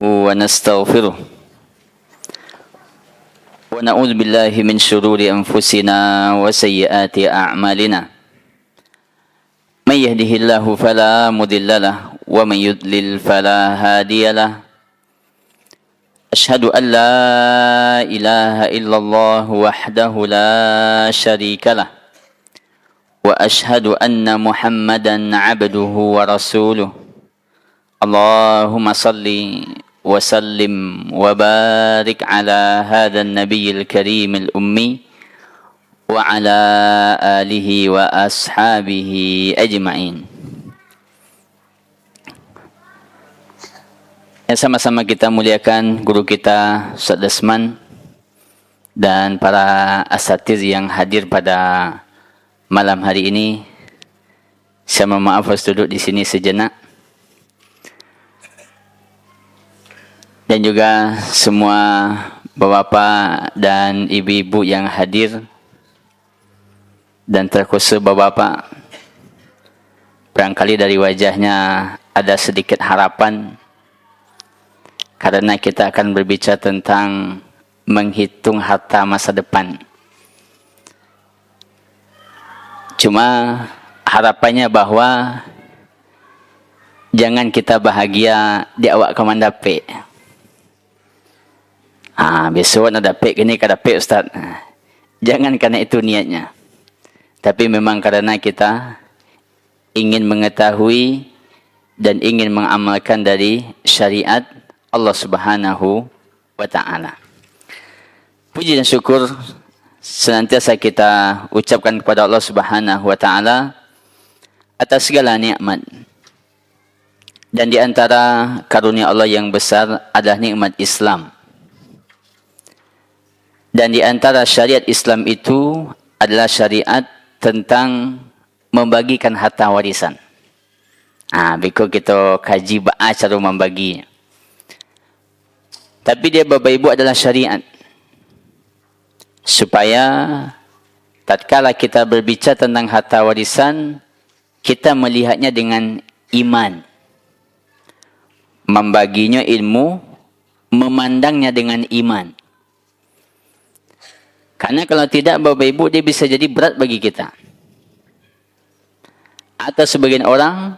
ونستغفره ونعوذ بالله من شرور أنفسنا وسيئات أعمالنا من يهده الله فلا مضل له ومن يضلل فلا هادي له أشهد أن لا إله إلا الله وحده لا شريك له وأشهد أن محمدا عبده ورسوله اللهم صل وسلم وبارك على هذا النبي الكريم الأمي وعلى آله وأصحابه أجمعين. Yang sama-sama kita muliakan guru kita Ustaz Desman dan para asatiz yang hadir pada malam hari ini. Saya mohon maaf harus duduk di sini sejenak. Dan juga semua bapak-bapak dan ibu-ibu yang hadir dan terkhusus bapak-bapak, barangkali dari wajahnya ada sedikit harapan karena kita akan berbicara tentang menghitung harta masa depan. Cuma harapannya bahwa jangan kita bahagia di awak kemandape. Besok nak dapat ke ni ke dapat Ustaz. Jangan kerana itu niatnya. Tapi memang kerana kita ingin mengetahui dan ingin mengamalkan dari syariat Allah Subhanahu wa Ta'ala. Puji dan syukur senantiasa kita ucapkan kepada Allah Subhanahu wa Ta'ala atas segala nikmat. Dan di antara karunia Allah yang besar adalah nikmat Islam. Dan di antara syariat Islam itu adalah syariat tentang membagikan harta warisan. Bila kita kaji cara membagi. Tapi dia Bapak Ibu adalah syariat. Supaya tatkala kita berbicara tentang harta warisan, kita melihatnya dengan iman. Membaginya ilmu, memandangnya dengan iman. Karena kalau tidak Bapak Ibu dia bisa jadi berat bagi kita. Atau sebagian orang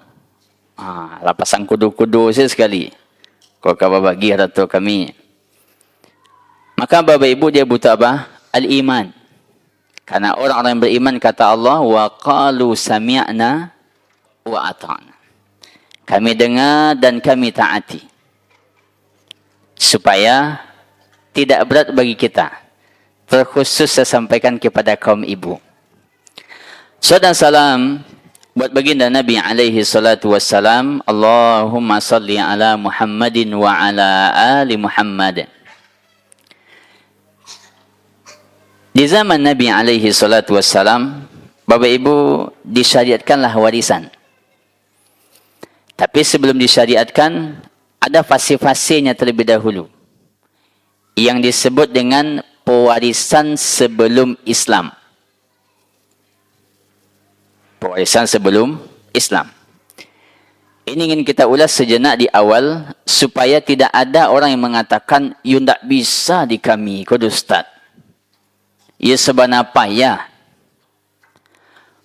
lapasan kudu-kudu sekali. Kalau kau bagi harta kami. Maka Bapak Ibu dia butuh apa? Al-iman. Karena orang-orang yang beriman kata Allah wa qalu sami'na wa ata'na. Kami dengar dan kami taati. Supaya tidak berat bagi kita. Terkhusus saya sampaikan kepada kaum ibu. Salam dan salam buat baginda Nabi alaihi salatu wassalam. Allahumma salli ala Muhammadin wa ala ali Muhammad. Di zaman Nabi alaihi salatu wassalam, Bapak Ibu disyariatkanlah warisan. Tapi sebelum disyariatkan, ada fase-fasenya terlebih dahulu. Yang disebut dengan pewarisan sebelum Islam. Pewarisan sebelum Islam. Ini ingin kita ulas sejenak di awal supaya tidak ada orang yang mengatakan you tak bisa di kami kod Ustaz. Ya sebenarnya payah.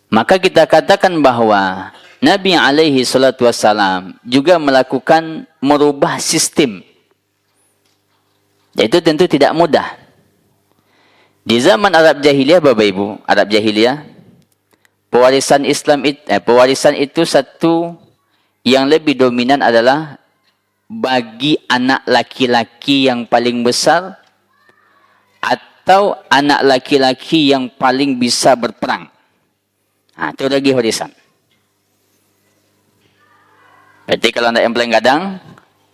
Maka kita katakan bahawa Nabi alaihi salatu wassalam juga melakukan merubah sistem. Itu tentu tidak mudah. Di zaman Arab Jahiliyah Bapak Ibu, Arab Jahiliyah, pewarisan Islam pewarisan itu satu yang lebih dominan adalah bagi anak laki-laki yang paling besar atau anak laki-laki yang paling bisa berperang. Itu lagi warisan. Berarti kalau anak yang paling gadang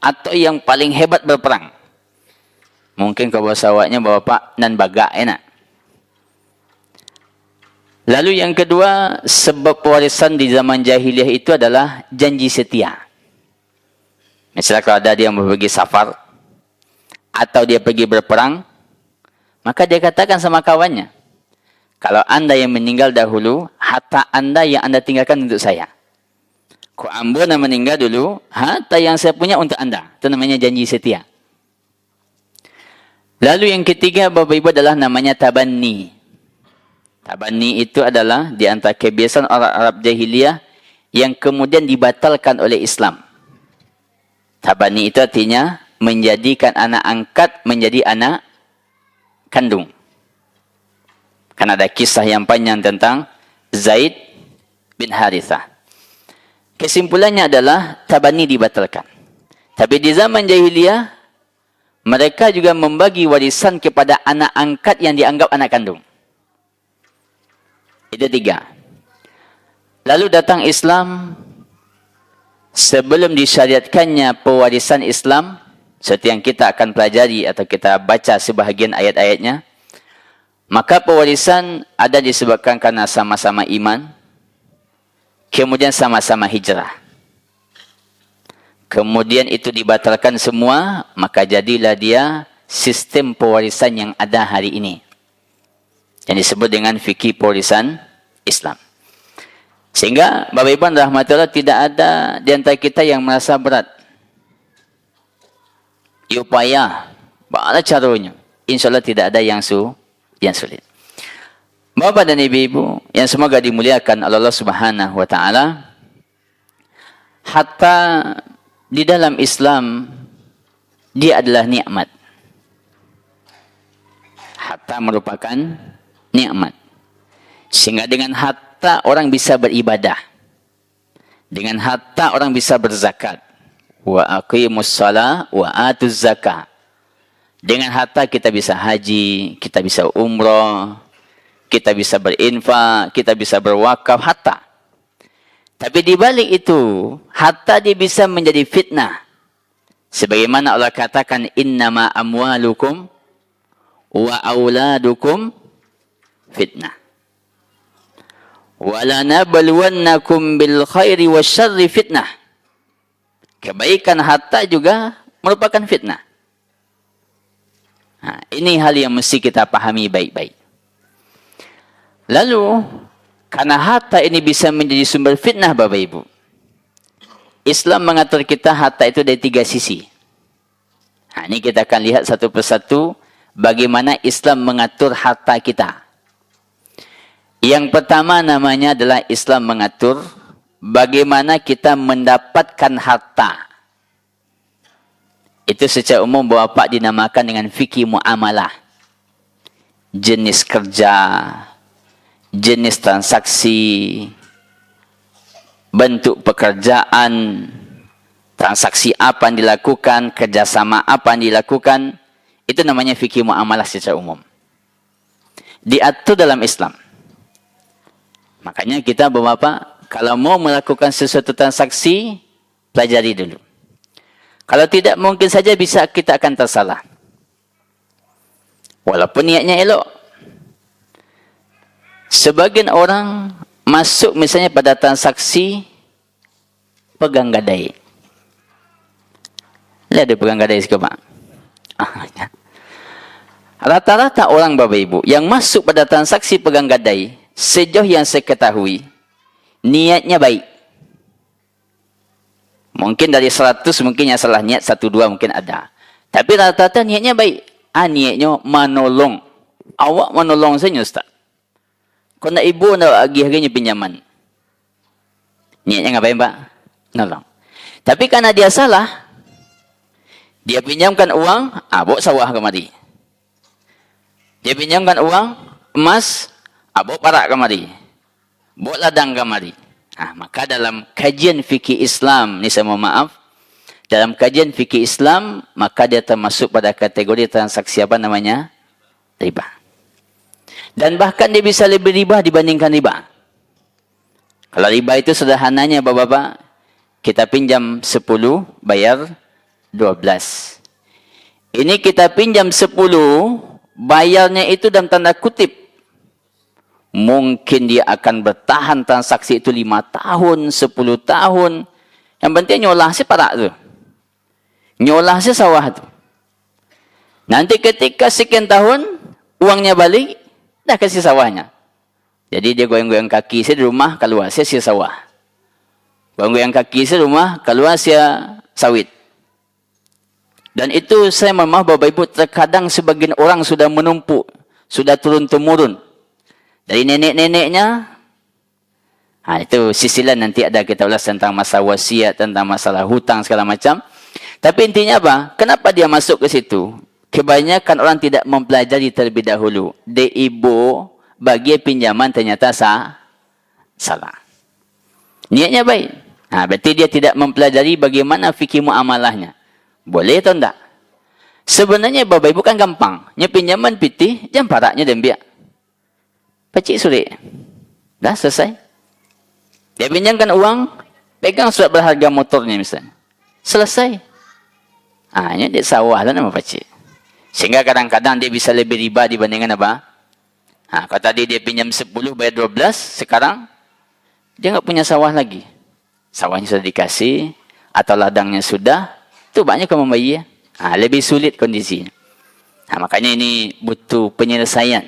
atau yang paling hebat berperang. Mungkin kalau bahasa awaknya bapak nan bagak enak. Lalu yang kedua, sebab pewarisan di zaman jahiliyah itu adalah janji setia. Misalnya kalau ada dia yang pergi safar atau dia pergi berperang, maka dia katakan sama kawannya, kalau anda yang meninggal dahulu, harta anda yang anda tinggalkan untuk saya. Kok ambo nak meninggal dulu, harta yang saya punya untuk anda. Itu namanya janji setia. Lalu yang ketiga, Bapak Ibu, adalah namanya tabanni. Tabanni itu adalah di antara kebiasaan orang Arab jahiliyah yang kemudian dibatalkan oleh Islam. Tabanni itu artinya menjadikan anak angkat menjadi anak kandung. Kan ada kisah yang panjang tentang Zaid bin Harithah. Kesimpulannya adalah tabanni dibatalkan. Tapi di zaman jahiliyah, mereka juga membagi warisan kepada anak angkat yang dianggap anak kandung. Itu 3. Lalu datang Islam. Sebelum disyariatkannya pewarisan Islam, seperti yang kita akan pelajari atau kita baca sebahagian ayat-ayatnya, maka pewarisan ada disebabkan karena sama-sama iman, kemudian sama-sama hijrah. Kemudian itu dibatalkan semua, maka jadilah dia sistem pewarisan yang ada hari ini. Yang disebut dengan fikih pewarisan Islam. Sehingga Bapak Ibu rahmatullah, tidak ada di antara kita yang merasa berat. Upaya, bagaimana caranya? Insya Allah tidak ada yang sulit. Bapak dan Ibu yang semoga dimuliakan Allah Subhanahu wa taala, hatta di dalam Islam dia adalah nikmat. Harta merupakan nikmat. Sehingga dengan harta orang bisa beribadah. Dengan harta orang bisa berzakat. Wa aqimus shalah wa atuz zakah. Dengan harta kita bisa haji, kita bisa umrah, kita bisa berinfak, kita bisa berwakaf, harta. Tapi di balik itu, harta dia bisa menjadi fitnah. Sebagaimana Allah katakan, innama amwalukum wa auladukum fitnah. Walanabluwannakum bil khairi wasyarri fitnah. Kebaikan harta juga merupakan fitnah. Nah, ini hal yang mesti kita pahami baik-baik. Lalu, karena harta ini bisa menjadi sumber fitnah, Bapak Ibu, Islam mengatur kita harta itu dari 3 sisi. Nah, ini kita akan lihat satu persatu bagaimana Islam mengatur harta kita. Yang pertama namanya adalah Islam mengatur bagaimana kita mendapatkan harta. Itu secara umum Bapak dinamakan dengan fikih muamalah. Jenis kerja, jenis transaksi, bentuk pekerjaan, transaksi apa yang dilakukan, kerjasama apa yang dilakukan, itu namanya fikih muamalah secara umum. Diatur dalam Islam. Makanya kita Bapak, kalau mau melakukan sesuatu transaksi, pelajari dulu. Kalau tidak, mungkin saja bisa kita akan tersalah. Walaupun niatnya elok. Sebagian orang masuk misalnya pada transaksi pegang gadai. Lihat ada pegang gadai sikit, Pak. Rata-rata orang Bapak Ibu yang masuk pada transaksi pegang gadai, sejauh yang saya ketahui, niatnya baik. Mungkin dari 100 mungkin yang salah niat 1-2 mungkin ada. Tapi rata-rata niatnya baik. Niatnya menolong. Awak menolong saya, Ustaz. Kau nak ibu nak agih harganya pinjaman. Niatnya ngapain, Pak? Nolong. Tapi karena dia salah, dia pinjamkan uang, bawa sawah kemari. Dia pinjamkan uang, emas, bawa parak kemari. Bawa ladang kemari. Maka dalam kajian fikih Islam, ni saya mohon maaf, dalam kajian fikih Islam, maka dia termasuk pada kategori transaksi apa namanya? Riba. Dan bahkan dia bisa lebih riba dibandingkan riba. Kalau riba itu sederhananya Bapak-bapak, kita pinjam 10, bayar 12. Ini kita pinjam 10, bayarnya itu dalam tanda kutip. Mungkin dia akan bertahan transaksi itu 5 tahun, 10 tahun. Yang penting nyolah si parak tu. Nyolah si sawah tu. Nanti ketika sekian tahun, uangnya balik, dah kasih sawahnya. Jadi dia goyang-goyang kaki, saya di rumah keluar, saya sawah. Bangun yang kaki saya rumah, keluar saya sawit. Dan itu saya memang Bapak Ibu, terkadang sebagian orang sudah menumpuk, sudah turun-temurun. Dari nenek-neneknya, itu sisilan nanti ada kita ulas tentang masalah wasiat, tentang masalah hutang segala macam. Tapi intinya apa? Kenapa dia masuk ke situ? Kebanyakan orang tidak mempelajari terlebih dahulu. Ibu bagi pinjaman ternyata salah. Niatnya baik. Berarti dia tidak mempelajari bagaimana fikih muamalahnya. Boleh atau tidak? Sebenarnya Bapak Ibu kan gampang. Nya pinjaman piti, jam paraknya dan biak. Pacik sulit. Dah selesai. Dia pinjamkan uang, pegang surat berharga motornya misalnya. Selesai. Nya dia sawah lah nama pacik. Sehingga kadang-kadang dia bisa lebih riba dibandingkan apa? Kalau tadi dia pinjam 10, bayar 12, sekarang dia nggak punya sawah lagi. Sawahnya sudah dikasih, atau ladangnya sudah, itu banyak yang membayar. Lebih sulit kondisinya. Makanya ini butuh penyelesaian.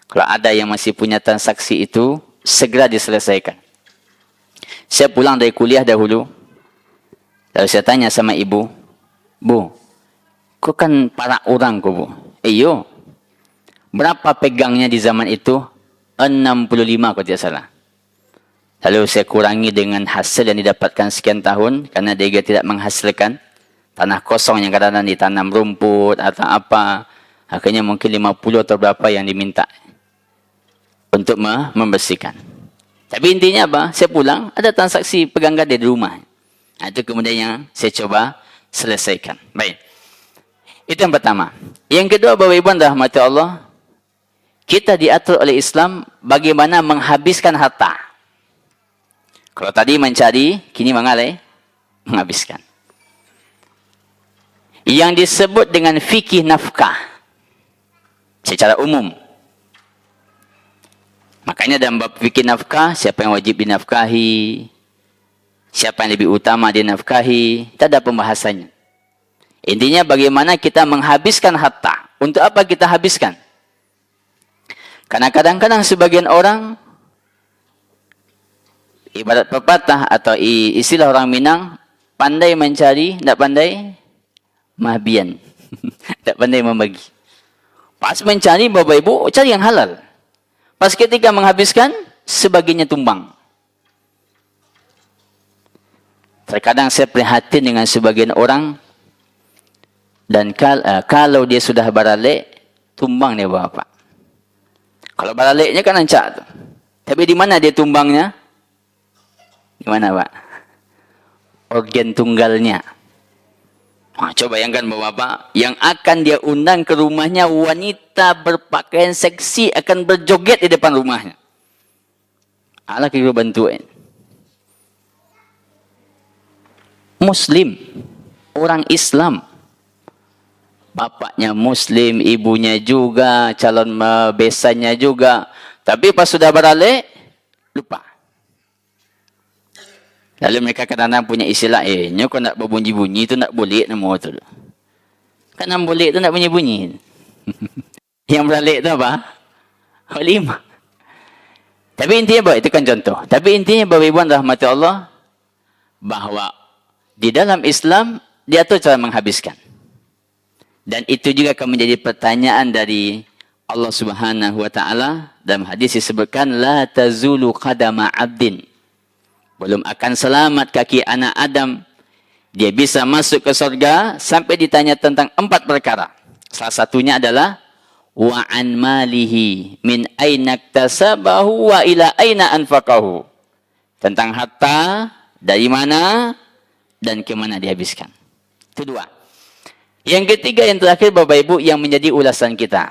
Kalau ada yang masih punya transaksi itu, segera diselesaikan. Saya pulang dari kuliah dahulu. Lalu saya tanya sama ibu, Bu, kau kan para orang kau, Bu. Iyo. Berapa pegangnya di zaman itu? 65 kalau tidak salah. Lalu saya kurangi dengan hasil yang didapatkan sekian tahun, karena dia tidak menghasilkan. Tanah kosong yang kadang-kadang ditanam rumput atau apa. Akhirnya mungkin 50 atau berapa yang diminta. Untuk membersihkan. Tapi intinya apa? Saya pulang, ada transaksi pegang gade di rumah. Itu kemudian yang saya coba selesaikan. Baik. Itu yang pertama. Yang kedua, Bapak Ibu rahmati Allah. Kita diatur oleh Islam bagaimana menghabiskan harta. Kalau tadi mencari, kini menghabiskan. Yang disebut dengan fikih nafkah secara umum. Makanya dalam bab fikih nafkah, siapa yang wajib dinafkahi, siapa yang lebih utama dinafkahi, tak ada pembahasannya. Intinya bagaimana kita menghabiskan harta. Untuk apa kita habiskan? Karena kadang-kadang sebagian orang, ibarat pepatah atau istilah orang Minang, pandai mencari, tak pandai mahbian. Tak pandai membagi. Pas mencari, Bapak Ibu, cari yang halal. Pas ketika menghabiskan, sebagiannya tumbang. Terkadang saya prihatin dengan sebagian orang, dan kalau dia sudah baralik, tumbang dia Bapak. Kalau baraliknya kan ancak. Tapi di mana dia tumbangnya? Di mana Pak? Organ tunggalnya. Coba bayangkan Bapak, yang akan dia undang ke rumahnya wanita berpakaian seksi akan berjoget di depan rumahnya. Allah kira bantuin. Muslim, orang Islam. Bapaknya Muslim, ibunya juga, calon besannya juga. Tapi pas sudah beralih, lupa. Lalu mereka kadang-kadang punya istilah, kau nak berbunyi-bunyi itu nak boleh nama tu. Kan nak boleh tu nak bunyi-bunyi. Yang beralik tu apa? Walimah. Tapi intinya bahawa itu kan contoh. Tapi intinya Bapak Ibu rahmati Allah, bahawa di dalam Islam diatur cara menghabiskan. Dan itu juga akan menjadi pertanyaan dari Allah Subhanahu wa taala dalam hadis disebutkan la tazulu qadama 'abdin. Belum akan selamat kaki anak Adam. Dia bisa masuk ke surga sampai ditanya tentang 4 perkara. Salah satunya adalah wa an malihi min aina iktasabahu wa ila aina anfaqahu. Tentang harta, dari mana dan ke mana dihabiskan. Itu 2. Yang ketiga, yang terakhir Bapak Ibu, yang menjadi ulasan kita.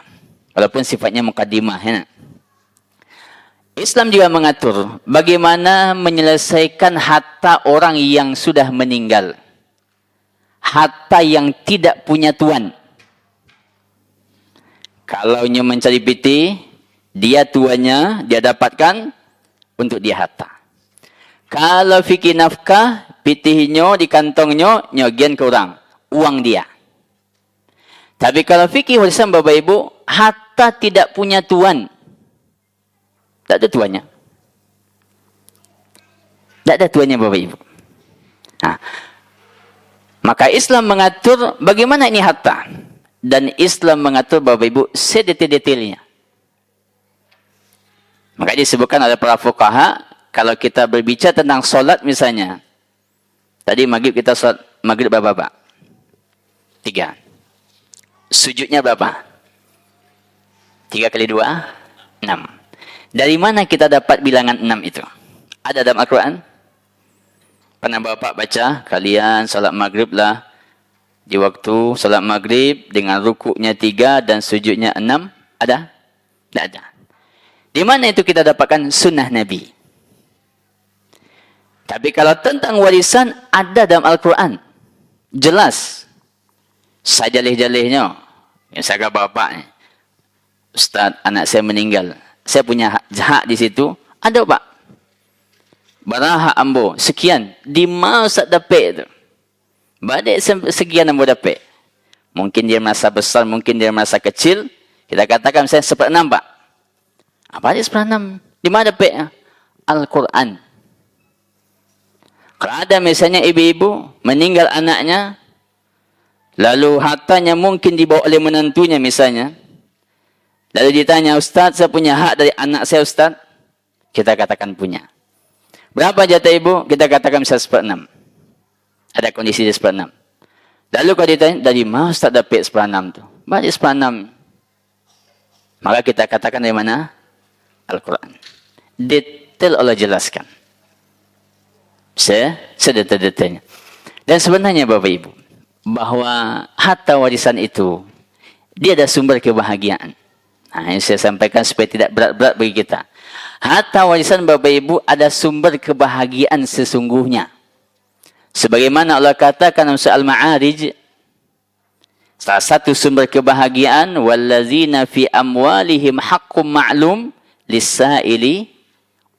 Walaupun sifatnya mukadimah. Ya. Islam juga mengatur bagaimana menyelesaikan harta orang yang sudah meninggal. Harta yang tidak punya tuan. Kalau nya mencari piti, dia tuannya, dia dapatkan untuk dia harta. Kalau fikir nafkah, pitihnya di kantongnya, nyogian ke orang. Uang dia. Tapi kalau fikih Islam Bapak Ibu, harta tidak punya tuan. Tak ada tuannya. Tak ada tuannya Bapak Ibu. Nah, maka Islam mengatur bagaimana ini harta. Dan Islam mengatur Bapak Ibu sedetail-detailnya. Maka disebutkan oleh para fuqaha, kalau kita berbicara tentang solat misalnya. Tadi maghrib kita solat maghrib berapa Pak? 3. Sujudnya berapa? 3 kali 2, 6. Dari mana kita dapat bilangan 6 itu? Ada dalam Al-Quran? Pernah Bapak baca, kalian salat maghrib lah. Di waktu salat maghrib dengan rukuknya 3 dan sujudnya 6. Ada? Tidak ada. Di mana itu kita dapatkan sunnah Nabi? Tapi kalau tentang warisan, ada dalam Al-Quran. Jelas. Sajalih-jalihnya. Yang saya kata bapak ni. Ustaz, anak saya meninggal. Saya punya hak di situ. Ada Pak. Barang hak ambo. Sekian. Di mana Ustaz dapat tu? Balik sekian ambo dapat. Mungkin dia merasa besar, mungkin dia merasa kecil. Kita katakan saya 1/6 Pak. Apa dia 1/6? Di mana dapat? Al-Quran. Kalau ada misalnya ibu-ibu meninggal anaknya, lalu hartanya mungkin dibawa oleh menantunya misalnya. Lalu ditanya, Ustaz, saya punya hak dari anak saya Ustaz. Kita katakan punya. Berapa jatah ibu? Kita katakan misalnya 1/6. Ada kondisi dia 1/6. Lalu kalau ditanya, dari mana Ustaz dapat 1/6 tu? Balik 1/6. Maka kita katakan dari mana? Al-Quran. Detail Allah jelaskan. Sedetail-detailnya. Dan sebenarnya Bapak Ibu, bahwa harta warisan itu, dia ada sumber kebahagiaan. Nah, yang saya sampaikan supaya tidak berat-berat bagi kita. Harta warisan Bapak Ibu ada sumber kebahagiaan sesungguhnya. Sebagaimana Allah katakan dalam surah Al-Ma'arij, salah satu sumber kebahagiaan, wallazina fi amwalihim haqqum ma'lum lis-sa'ili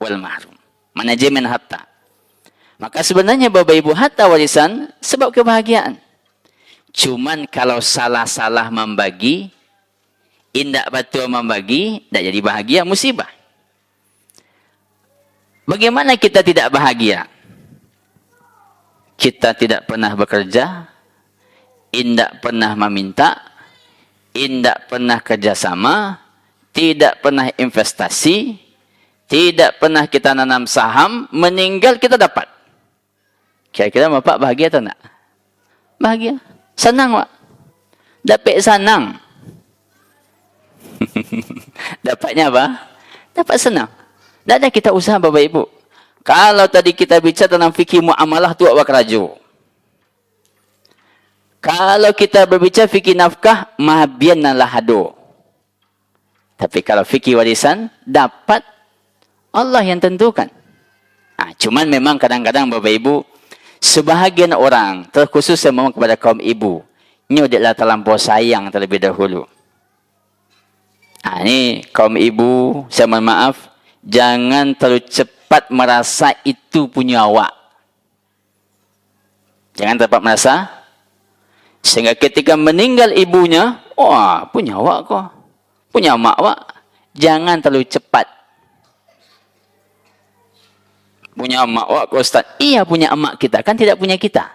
wal mahrum. Manajemen harta. Maka sebenarnya Bapak Ibu, harta warisan sebab kebahagiaan. Cuman kalau salah-salah membagi, indak betul membagi, tak jadi bahagia, musibah. Bagaimana kita tidak bahagia? Kita tidak pernah bekerja, indak pernah meminta, indak pernah kerjasama, tidak pernah investasi, tidak pernah kita nanam saham, meninggal kita dapat. Kira-kira Bapak bahagia atau tak? Bahagia. Senang Pak. Dapat senang. Dapatnya apa? Dapat senang. Tak ada kita usaha Bapak Ibu. Kalau tadi kita bicara tentang fikih muamalah tu awak keraju. Kalau kita berbicara fikih nafkah, mahabian dan lahado. Tapi kalau fikih warisan, dapat Allah yang tentukan. Nah, cuman memang kadang-kadang Bapak Ibu, sebahagian orang, terkhusus memang kepada kaum ibu, ini adalah terlampau sayang terlebih dahulu. Nah, ini kaum ibu, saya mohon maaf, jangan terlalu cepat merasa itu punya awak. Jangan cepat merasa, sehingga ketika meninggal ibunya, wah punya awak kok, punya mak awak. Jangan terlalu cepat. Punya emak wak Ustaz. Iya punya emak kita. Kan tidak punya kita.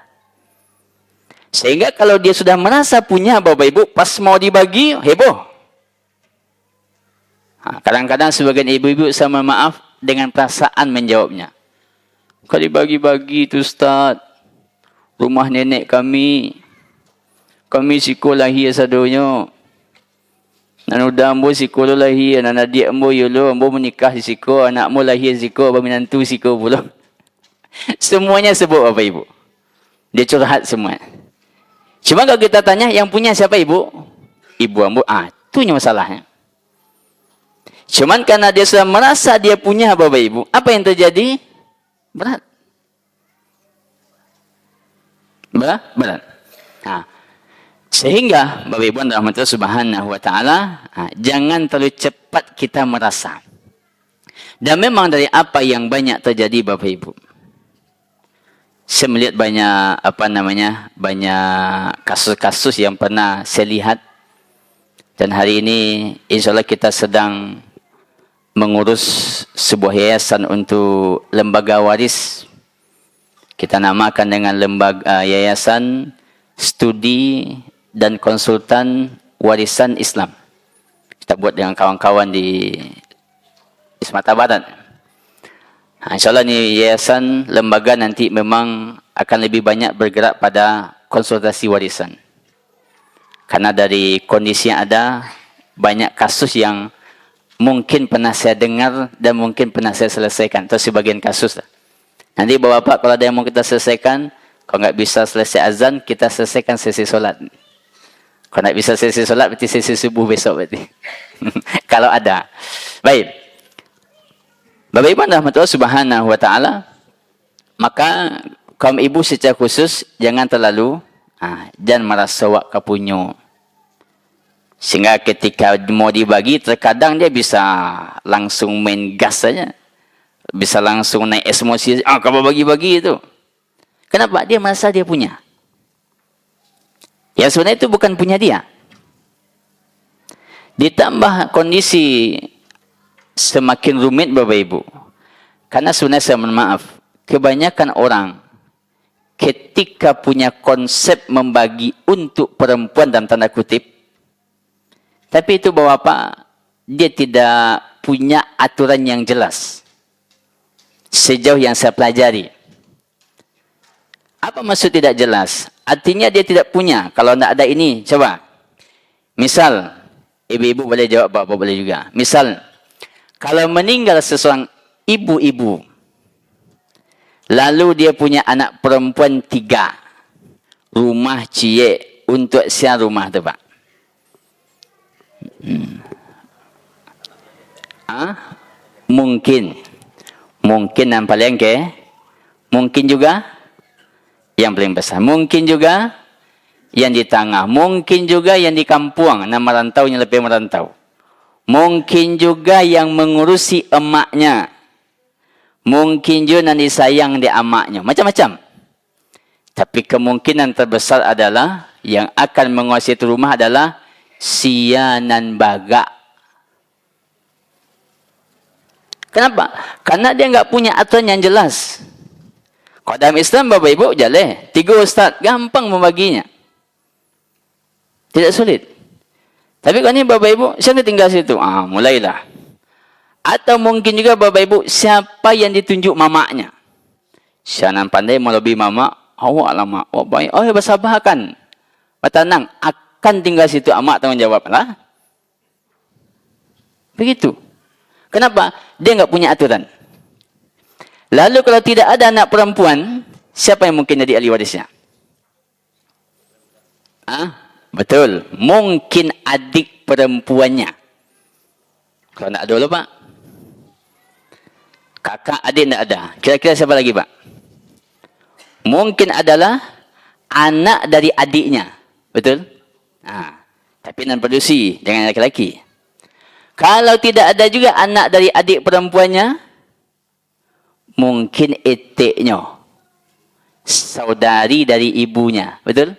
Sehingga kalau dia sudah merasa punya Bapak Ibu, pas mau dibagi, heboh. Kadang-kadang sebagian ibu-ibu sama maaf dengan perasaan menjawabnya. Kalau dibagi-bagi itu Ustaz, rumah nenek kami siko lahir sadonya. Nanuda ambo siko lahir, nanadik ambo yolo, ambo menikah di siko, anak ambo lahir siko, abang menantu siko pula. Semuanya sebut Bapak Ibu. Dia curhat semua. Cuma kalau kita tanya, yang punya siapa Ibu? Ibu ambo. Itu masalahnya. Cuman karena dia sudah merasa dia punya Bapak Ibu, apa yang terjadi? Berat. Berat. Sehingga Bapak Ibu rahmatullah subhanahu wa ta'ala, jangan terlalu cepat kita merasa. Dan memang dari apa yang banyak terjadi Bapak Ibu, saya melihat banyak kasus-kasus yang pernah saya lihat. Dan hari ini insyaAllah kita sedang mengurus sebuah yayasan untuk lembaga waris Kita namakan dengan lembaga Yayasan Studi dan Konsultan Warisan Islam. Kita buat dengan kawan-kawan di Sumatera Barat. InsyaAllah ni yayasan lembaga nanti memang akan lebih banyak bergerak pada konsultasi warisan. Karena dari kondisi yang ada, banyak kasus yang mungkin pernah saya dengar dan mungkin pernah saya selesaikan. Itu sebagian kasus. Nanti bapak-bapak kalau ada yang mau kita selesaikan, kalau nggak bisa selesai azan, kita selesaikan sesi solat. Kalau nggak bisa sesi solat, berarti sesi subuh besok berarti. Kalau ada. Baik. Bapak Ibu rahmatullah subhanahu wa ta'ala, maka kaum ibu secara khusus, jangan terlalu, jangan merasa wak kapunyo. Sehingga ketika mau dibagi, terkadang dia bisa langsung main gas saja. Bisa langsung naik emosi, kalau bagi-bagi itu. Kenapa? Dia merasa dia punya. Yang sebenarnya itu bukan punya dia. Ditambah kondisi semakin rumit Bapak Ibu. Karena sebenarnya saya mohon maaf, kebanyakan orang ketika punya konsep membagi untuk perempuan dalam tanda kutip, tapi itu Bapak, dia tidak punya aturan yang jelas. Sejauh yang saya pelajari. Apa maksud tidak jelas? Artinya dia tidak punya. Kalau tidak ada ini, coba. Misal, ibu-ibu boleh jawab, bapak boleh juga. Misal, kalau meninggal seseorang ibu-ibu, lalu dia punya anak perempuan 3, rumah cie, untuk siapa rumah tu Pak? Mungkin. Mungkin yang paling mungkin juga yang paling besar. Mungkin juga yang di tengah. Mungkin juga yang di kampung. Nama rantaunya lebih merantau. Mungkin juga yang mengurusi emaknya. Mungkin juga yang disayang di emaknya. Macam-macam. Tapi kemungkinan terbesar adalah yang akan menguasai itu rumah adalah sianan baga. Kenapa? Karena dia enggak punya aturan yang jelas. Kalau dalam Islam, Bapak Ibu, jaleh. 3 ustaz, gampang membaginya. Tidak sulit. Tapi kalau ini Bapak Ibu, siapa tinggal situ? Mulailah. Atau mungkin juga Bapak Ibu, siapa yang ditunjuk mamaknya? Siapa pandai mau lebih mamak? Awak lah mak. Oh baik. Oh bersabarkan. Tenang, akan tinggal situ. Amak tanggungjawab lah. Begitu. Kenapa? Dia enggak punya aturan. Lalu kalau tidak ada anak perempuan, siapa yang mungkin jadi ahli warisnya? Betul. Mungkin adik perempuannya. Kalau nak ada dulu Pak. Kakak adik tidak ada. Kira-kira siapa lagi Pak? Mungkin adalah anak dari adiknya. Betul? Tapi non produksi dengan laki-laki. Kalau tidak ada juga anak dari adik perempuannya, mungkin etiknya. Saudari dari ibunya. Betul?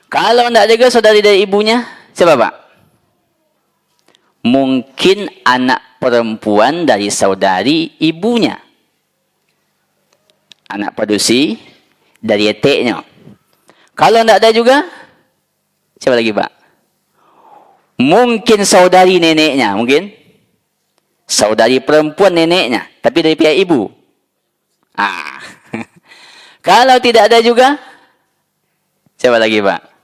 Kalau tidak ada juga saudari dari ibunya, siapa Pak? Mungkin anak perempuan dari saudari ibunya. Anak produksi dari etiknya. Kalau tidak ada juga, siapa lagi Pak? Mungkin saudari neneknya, mungkin. Saudari perempuan neneknya, tapi dari pihak ibu. Kalau tidak ada juga, siapa lagi Pak?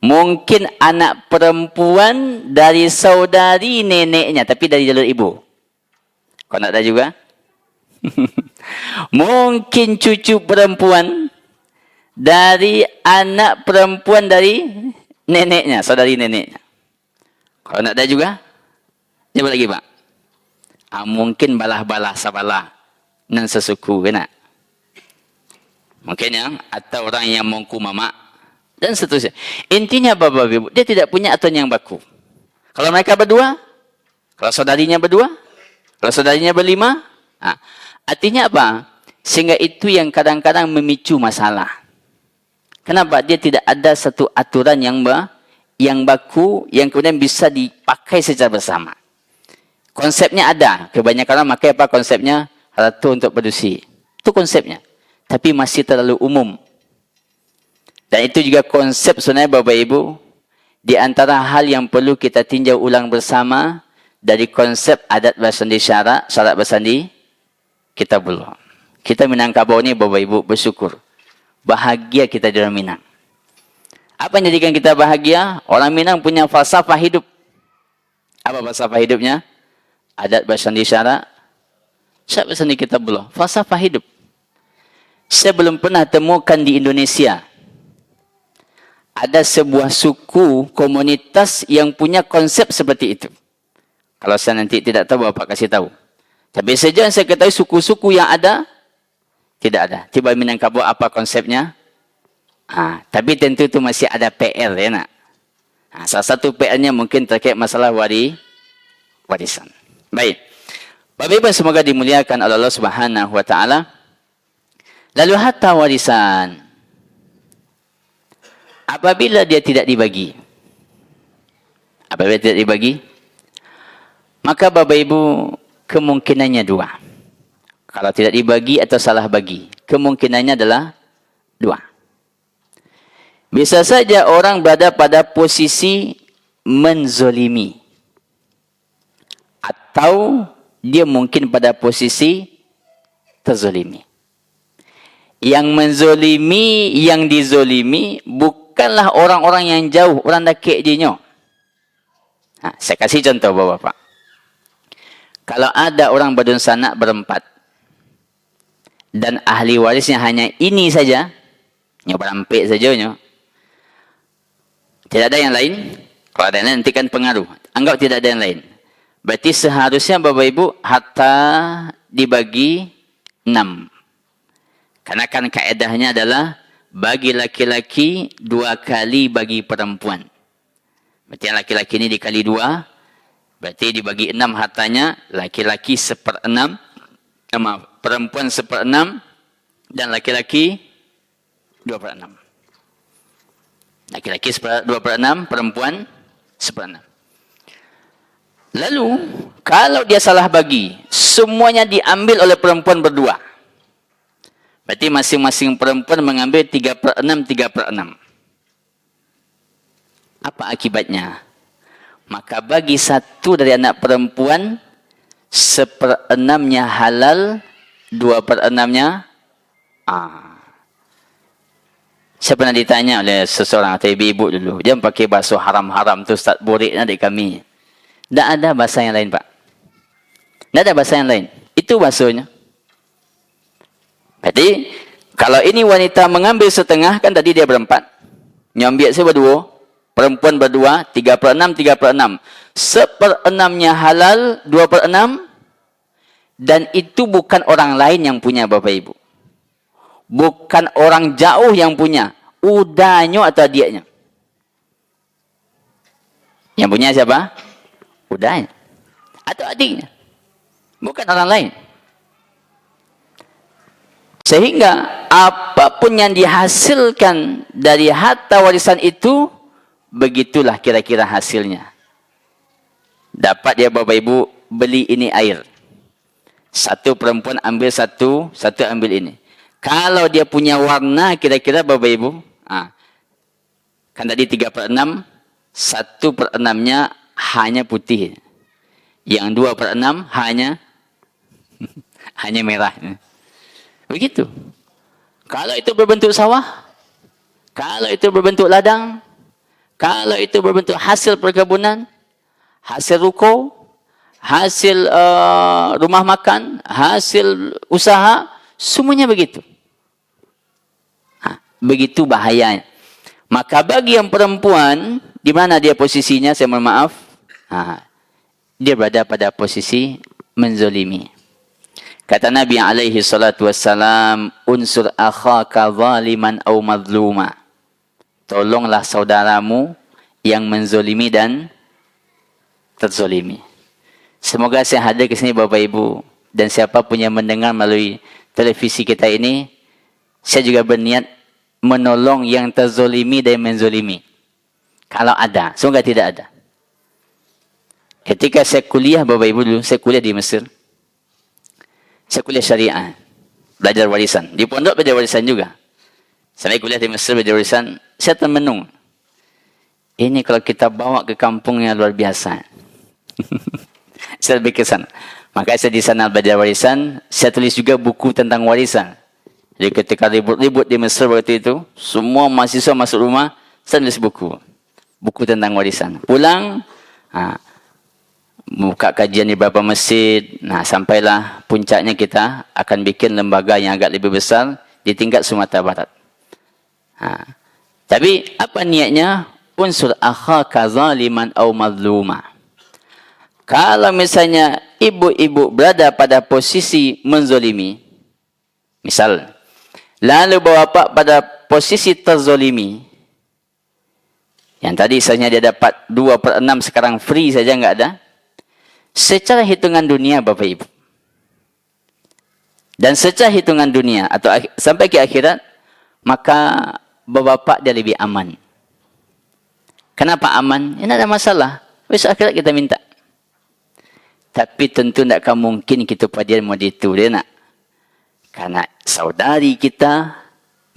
Mungkin anak perempuan dari saudari neneknya, tapi dari jalur ibu. Kalau tidak ada juga? Mungkin cucu perempuan dari anak perempuan dari neneknya, saudari neneknya. Kalau tidak ada juga, siapa lagi Pak? Mungkin balah-balah sabalah nan sesuku kena. Mungkin yang atau orang yang mengku mama dan seterusnya. Intinya Bapak Ibu, dia tidak punya aturan yang baku. Kalau mereka berdua, kalau saudarinya berdua, kalau saudarinya berlima, artinya apa? Sehingga itu yang kadang-kadang memicu masalah. Kenapa? Dia tidak ada satu aturan yang baku, yang kemudian bisa dipakai secara bersama. Konsepnya ada. Kebanyakan orang pakai apa konsepnya? Ratu untuk produksi. Itu konsepnya. tapi masih terlalu umum. Dan itu juga konsep sebenarnya Bapak Ibu, di antara hal yang perlu kita tinjau ulang bersama dari konsep adat bersandi syarat bersandi kita belum. Kita Minangkabau ini Bapak Ibu bersyukur. Bahagia kita di orang Minang. Apa yang jadikan kita bahagia? Orang Minang punya falsafah hidup. Apa falsafah hidupnya? Adat bersandi syarat bersandi kita belum. Falsafah hidup. Saya belum pernah temukan di Indonesia ada sebuah suku, komunitas yang punya konsep seperti itu. Kalau saya nanti tidak tahu, Bapak kasih tahu. Tapi sejauh saya ketahui suku-suku yang ada, tidak ada. Tiba Minangkabau apa konsepnya? Tapi tentu itu masih ada PR ya nak. Salah satu PR-nya mungkin terkait masalah warisan. Baik. Bapak Ibu semoga dimuliakan oleh Allah Subhanahu wa taala. Lalu harta warisan apabila dia tidak dibagi. Apabila tidak dibagi, maka Bapak Ibu kemungkinannya dua. Kalau tidak dibagi atau salah bagi, kemungkinannya adalah dua. Bisa saja orang berada pada posisi menzolimi. Atau dia mungkin pada posisi terzolimi. Yang menzolimi, yang dizolimi bukanlah orang-orang yang jauh, orang dekat dia. Saya kasih contoh Bapak. Kalau ada orang badun sanak berempat dan ahli warisnya hanya ini saja, berampik saja, tidak ada yang lain. Kalau ada yang lain nanti kan pengaruh. Anggap tidak ada yang lain. Berarti seharusnya Bapak Ibu harta dibagi 6. Karena kan kaedahnya adalah bagi laki-laki 2 kali bagi perempuan. Berarti yang laki-laki ini dikali 2. Berarti dibagi 6 hartanya. Laki-laki 1/6. Perempuan 1/6. Dan laki-laki 2/6. Laki-laki 2/6, perempuan 1/6. Lalu, kalau dia salah bagi, semuanya diambil oleh perempuan berdua. Berarti masing-masing perempuan mengambil 3/6, 3/6. Apa akibatnya? Maka bagi satu dari anak perempuan, 1/6-nya halal, 2/6-nya saya pernah ditanya oleh seseorang atau ibu-ibu dulu. Jangan pakai bahasa haram-haram tu Ustaz, borik adik kami. Tak ada bahasa yang lain Pak. Tak ada bahasa yang lain. Itu bahasanya. Jadi, kalau ini wanita mengambil setengah, kan tadi dia berempat. Nyambil saya berdua. Perempuan berdua, 3/6, 3/6. 1/6-nya halal, 2/6. Dan itu bukan orang lain yang punya Bapak Ibu. Bukan orang jauh yang punya. Udahnya atau adiknya. Yang punya siapa? Udahnya. Atau adiknya. Bukan orang lain. Sehingga apapun yang dihasilkan dari harta warisan itu, begitulah kira-kira hasilnya. Dapat dia Bapak Ibu beli ini air. Satu perempuan ambil satu ambil ini. Kalau dia punya warna kira-kira Bapak Ibu, kan tadi 3/6, 1/6-nya hanya putih. Yang 2/6 hanya merah. Begitu. Kalau itu berbentuk sawah, kalau itu berbentuk ladang, kalau itu berbentuk hasil perkebunan, hasil ruko, hasil rumah makan, hasil usaha, semuanya begitu. Begitu bahayanya. Maka bagi yang perempuan, di mana dia posisinya, saya mohon maaf, dia berada pada posisi menzolimi. Kata Nabi alaihi salatu wassalam, unsur akhaka zaliman au mazluma. Tolonglah saudaramu yang menzolimi dan terzolimi. Semoga saya hadir ke sini Bapak Ibu, dan siapa pun yang mendengar melalui televisi kita ini, saya juga berniat menolong yang terzolimi dan menzolimi. Kalau ada, semoga tidak ada. Ketika saya kuliah Bapak Ibu dulu, saya kuliah di Mesir. Saya kuliah syariah. belajar warisan. Di pondok belajar warisan juga. Sampai kuliah di Mesir belajar warisan, saya termenung. Ini kalau kita bawa ke kampungnya luar biasa. Saya lebih kesan. Maka saya di sana belajar warisan, saya tulis juga buku tentang warisan. Jadi ketika ribut-ribut di Mesir waktu itu, semua mahasiswa masuk rumah, saya tulis buku. Buku tentang warisan. Pulang, buka kajian di beberapa masjid. Nah, sampailah puncaknya kita akan bikin lembaga yang agak lebih besar di tingkat Sumatera Barat. Tapi apa niatnya? Unsur akhaka zaliman aw mazluma. Kalau misalnya ibu-ibu berada pada posisi menzolimi, misal, lalu bapak pada posisi terzolimi, yang tadi misalnya dia dapat 2/6, sekarang free saja nggak ada, secara hitungan dunia Bapak Ibu, dan secara hitungan dunia atau sampai ke akhirat, maka bapak dia lebih aman. Kenapa aman? Ini ada masalah. Besok akhirat kita minta. Tapi tentu tidak akan mungkin kita pada dia mau itu dia nak. Karena saudari kita,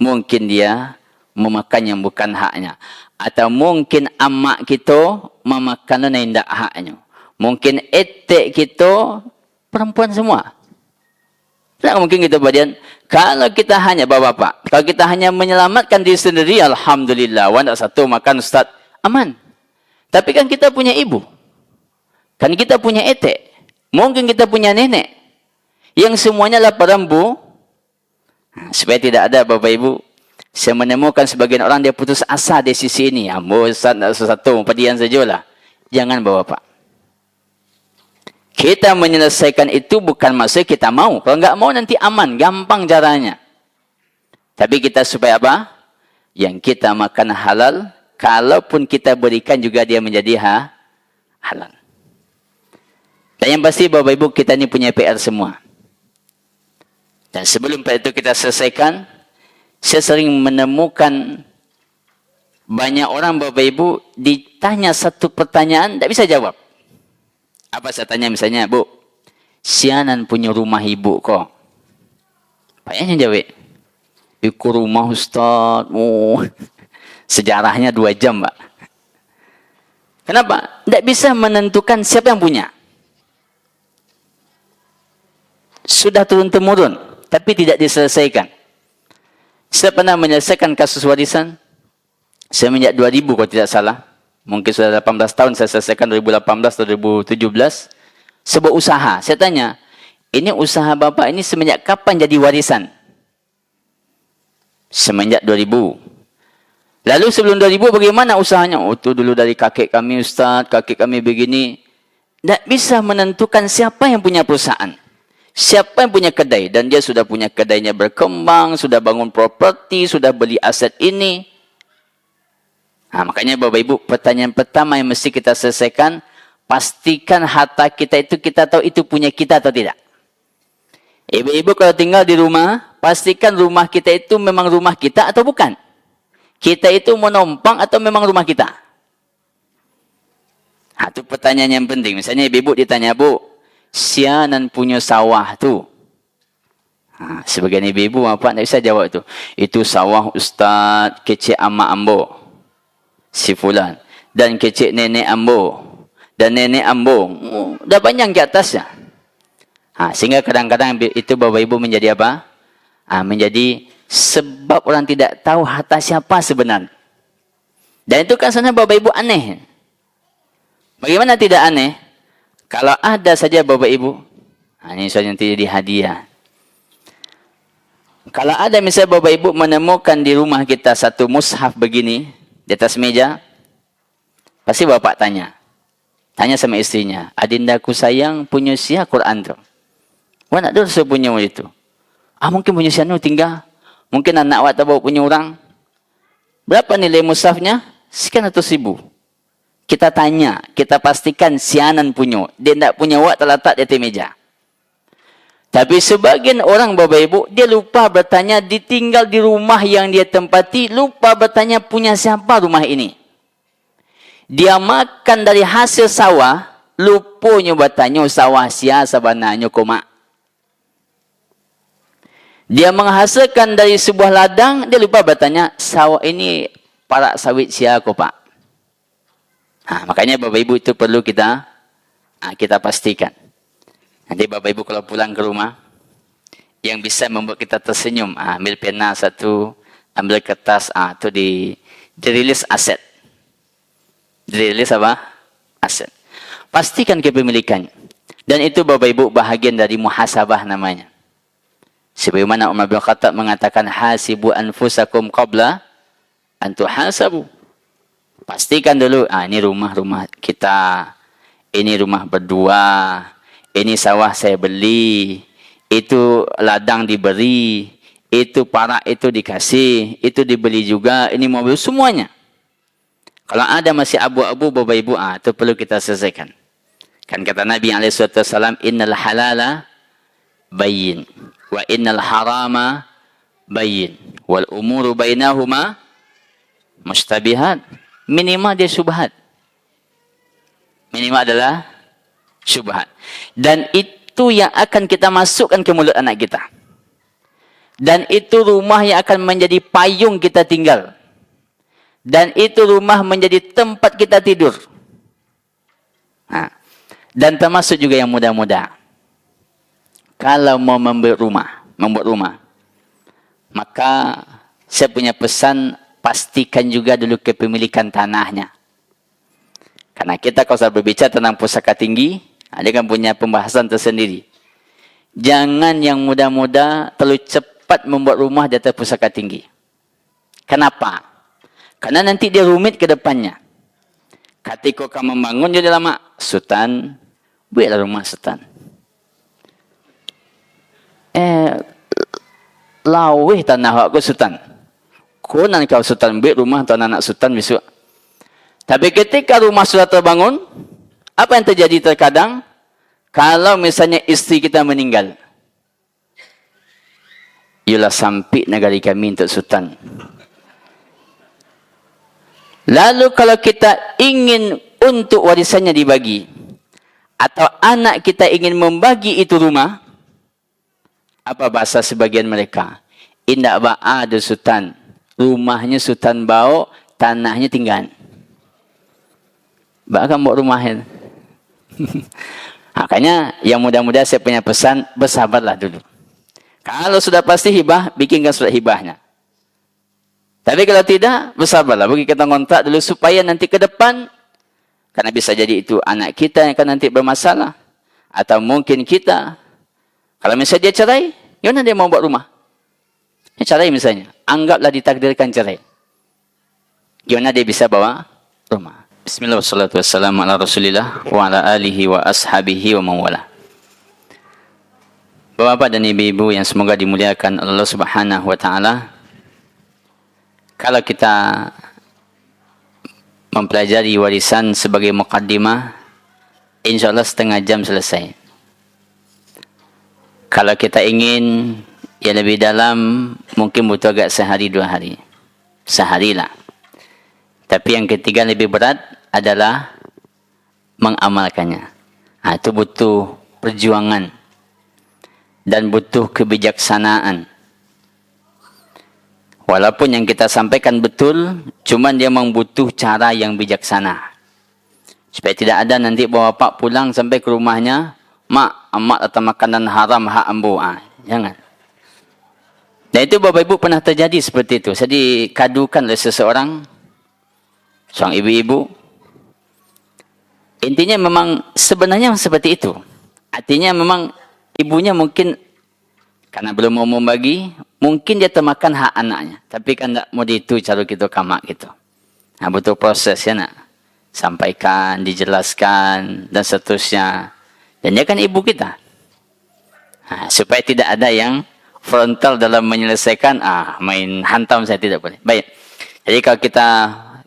mungkin dia memakan yang bukan haknya. Atau mungkin amak kita memakan yang tidak haknya. Mungkin etek kita perempuan semua. Tidak mungkin kita badian. Kalau kita hanya bapak-bapak, kalau kita hanya menyelamatkan diri sendiri, alhamdulillah, wanda satu makan ustaz, aman. Tapi kan kita punya ibu. Kan kita punya etek. Mungkin kita punya nenek. Yang semuanya adalah perempuan. Supaya tidak ada Bapak Ibu, saya menemukan sebagian orang dia putus asa di sisi ini. Ustaz, satu, padian sajalah. Jangan bapak-bapak. Kita menyelesaikan itu bukan maksud kita mau. Kalau nggak mau nanti aman, gampang caranya. Tapi kita supaya apa? Yang kita makan halal, kalaupun kita berikan juga dia menjadi halal. Dan yang pasti Bapak Ibu kita ini punya PR semua. Dan sebelum itu kita selesaikan, saya sering menemukan banyak orang Bapak Ibu ditanya satu pertanyaan, tidak bisa jawab. Apa saya tanya misalnya, Bu, sianan punya rumah ibu kok? Payahnya jawab, iku rumah Ustaz. Oh, sejarahnya 2 jam, Pak. Kenapa? Tidak bisa menentukan siapa yang punya. Sudah turun-temurun, tapi tidak diselesaikan. Saya pernah menyelesaikan kasus warisan semenjak 2000 kalau tidak salah. Mungkin sudah 18 tahun saya selesaikan, 2018 atau 2017. Sebuah usaha. Saya tanya, ini usaha Bapak ini semenjak kapan jadi warisan? Semenjak 2000. Lalu sebelum 2000 bagaimana usahanya? Oh, itu dulu dari kakek kami Ustaz, kakek kami begini. Tidak bisa menentukan siapa yang punya perusahaan. Siapa yang punya kedai. Dan dia sudah punya kedainya berkembang, sudah bangun properti, sudah beli aset ini. Nah, makanya Bapak Ibu, pertanyaan pertama yang mesti kita selesaikan, pastikan harta kita itu kita tahu itu punya kita atau tidak. Ibu-ibu kalau tinggal di rumah, pastikan rumah kita itu memang rumah kita atau bukan. Kita itu menumpang atau memang rumah kita. Nah, itu pertanyaan yang penting. Misalnya ibu-ibu ditanya, Bu, sianan punya sawah tu. Nah, sebagian ibu-ibu apa tidak bisa jawab itu. Itu sawah Ustaz kecil amak ambo. Si fulan. Dan kecil nenek ambo. Dan nenek ambo. Dah panjang ke atasnya. Sehingga kadang-kadang itu Bapak Ibu menjadi apa? Menjadi sebab orang tidak tahu harta siapa sebenarnya. Dan itu kan sebenarnya Bapak Ibu aneh. Bagaimana tidak aneh? Kalau ada saja Bapak Ibu. Ini soalnya nanti jadi hadiah. Kalau ada misalnya Bapak Ibu menemukan di rumah kita satu mushaf begini. Di atas meja, pasti bapak tanya sama istrinya, adindaku sayang punya sia Quran tu. Wah nak dosa punya itu. Mungkin punya sia nu tinggal. Mungkin anak awak tak bawa punya orang. Berapa nilai mushafnya? Sekian 100.000. Kita tanya, kita pastikan sianan punya. Dia tidak punya awak terletak di atas meja. Tapi sebagian orang Bapak Ibu, dia lupa bertanya, ditinggal di rumah yang dia tempati, lupa bertanya punya siapa rumah ini. Dia makan dari hasil sawah, lupanya bertanya sawah sia sebenarnya koma. Dia menghasilkan dari sebuah ladang, dia lupa bertanya, sawah ini parak sawit siapa Pak? Makanya Bapak Ibu itu perlu kita pastikan. Nanti Bapak Ibu kalau pulang ke rumah, yang bisa membuat kita tersenyum, ambil pena satu, ambil kertas, itu dirilis aset. Dirilis apa? Aset. Pastikan kepemilikannya. Dan itu Bapak Ibu bahagian dari muhasabah namanya. Sebagaimana Umar bin Khattab mengatakan, hasibu anfusakum qabla an tuhasabu. Pastikan dulu, ini rumah kita, ini rumah berdua, ini sawah saya beli, itu ladang diberi, itu parak itu dikasih, itu dibeli juga, ini mobil, semuanya. Kalau ada masih abu-abu Bapak Ibu, itu perlu kita selesaikan. Kan kata Nabi SAW, innal halala bayyin, wa innal harama bayyin, wal umuru bainahuma mustabihat. Minimal dia syubhat. Minimal adalah syubhat. Dan itu yang akan kita masukkan ke mulut anak kita. Dan itu rumah yang akan menjadi payung kita tinggal. Dan itu rumah menjadi tempat kita tidur. Dan termasuk juga yang muda-muda. Kalau mau membuat rumah, maka saya punya pesan, pastikan juga dulu kepemilikan tanahnya. Karena kita kalau sudah berbicara tentang pusaka tinggi, dia kan punya pembahasan tersendiri. Jangan yang muda-muda terlalu cepat membuat rumah di atas pusaka tinggi. Kenapa? Karena nanti dia rumit ke depannya. Ketika kamu membangun jadi lama, Sultan, buatlah rumah Sultan. Lawih tanah aku Sultan. Konan kau Sultan buat rumah untuk anak Sultan besok. Tapi ketika rumah sudah terbangun, apa yang terjadi terkadang? Kalau misalnya istri kita meninggal, ialah sampai negari kami untuk Sultan. Lalu kalau kita ingin untuk warisannya dibagi, atau anak kita ingin membagi itu rumah, apa bahasa sebagian mereka? Indak ba'adu Sultan. Rumahnya Sultan bawa, tanahnya tinggal. Bahkan buat rumahnya. Makanya yang muda-muda saya punya pesan, bersabarlah dulu. Kalau sudah pasti hibah, bikinkan surat hibahnya. Tapi kalau tidak, bersabarlah. Bagi kita kontrak dulu supaya nanti ke depan, karena bisa jadi itu anak kita yang akan nanti bermasalah. Atau mungkin kita, kalau misalnya dia cerai, gimana dia mau buat rumah? Ya, cerai misalnya. Anggaplah ditakdirkan cerai. Gimana dia bisa bawa rumah? Bismillah wassalatu wassalamu ala rasulillah wa ala alihi wa ashabihi wa mawala. Bapak dan ibu-ibu yang semoga dimuliakan Allah Subhanahu wa taala. Kalau kita mempelajari warisan sebagai muqaddimah, insyaallah setengah jam selesai. Kalau kita ingin yang lebih dalam, mungkin butuh agak sehari 2 hari. Seharilah. Tapi yang ketiga lebih berat adalah mengamalkannya. Itu butuh perjuangan. Dan butuh kebijaksanaan. Walaupun yang kita sampaikan betul, cuman dia membutuh cara yang bijaksana. Supaya tidak ada nanti bapak pulang sampai ke rumahnya, mak, amak atau makanan haram hak ambu. Jangan. Dan itu Bapak Ibu pernah terjadi seperti itu. Saya dikadukan oleh seorang ibu-ibu. Intinya memang sebenarnya seperti itu. Artinya memang ibunya mungkin karena belum mau membagi, mungkin dia termakan hak anaknya. Tapi kan tak mau itu cara kita kamak gitu. Butuh proses ya nak. Sampaikan, dijelaskan dan seterusnya. Dan dia kan ibu kita. Supaya tidak ada yang frontal dalam menyelesaikan, main hantam saya tidak boleh. Baik. Jadi kalau kita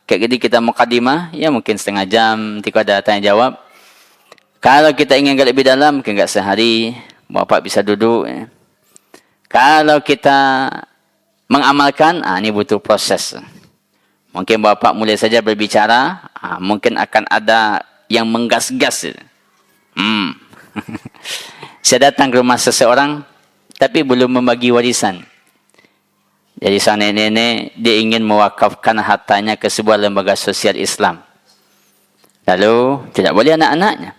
kayak gini kita mukadimah, ya mungkin setengah jam, nanti ada tanya jawab. Kalau kita ingin agak lebih dalam, mungkin enggak sehari, bapak bisa duduk. Ya. Kalau kita mengamalkan, ini butuh proses. Mungkin bapak mulai saja berbicara, mungkin akan ada yang menggas-gas. Saya datang ke rumah seseorang, tapi belum membagi warisan. Jadi sang nenek-nenek dia ingin mewakafkan hartanya ke sebuah lembaga sosial Islam. Lalu tidak boleh anak-anaknya.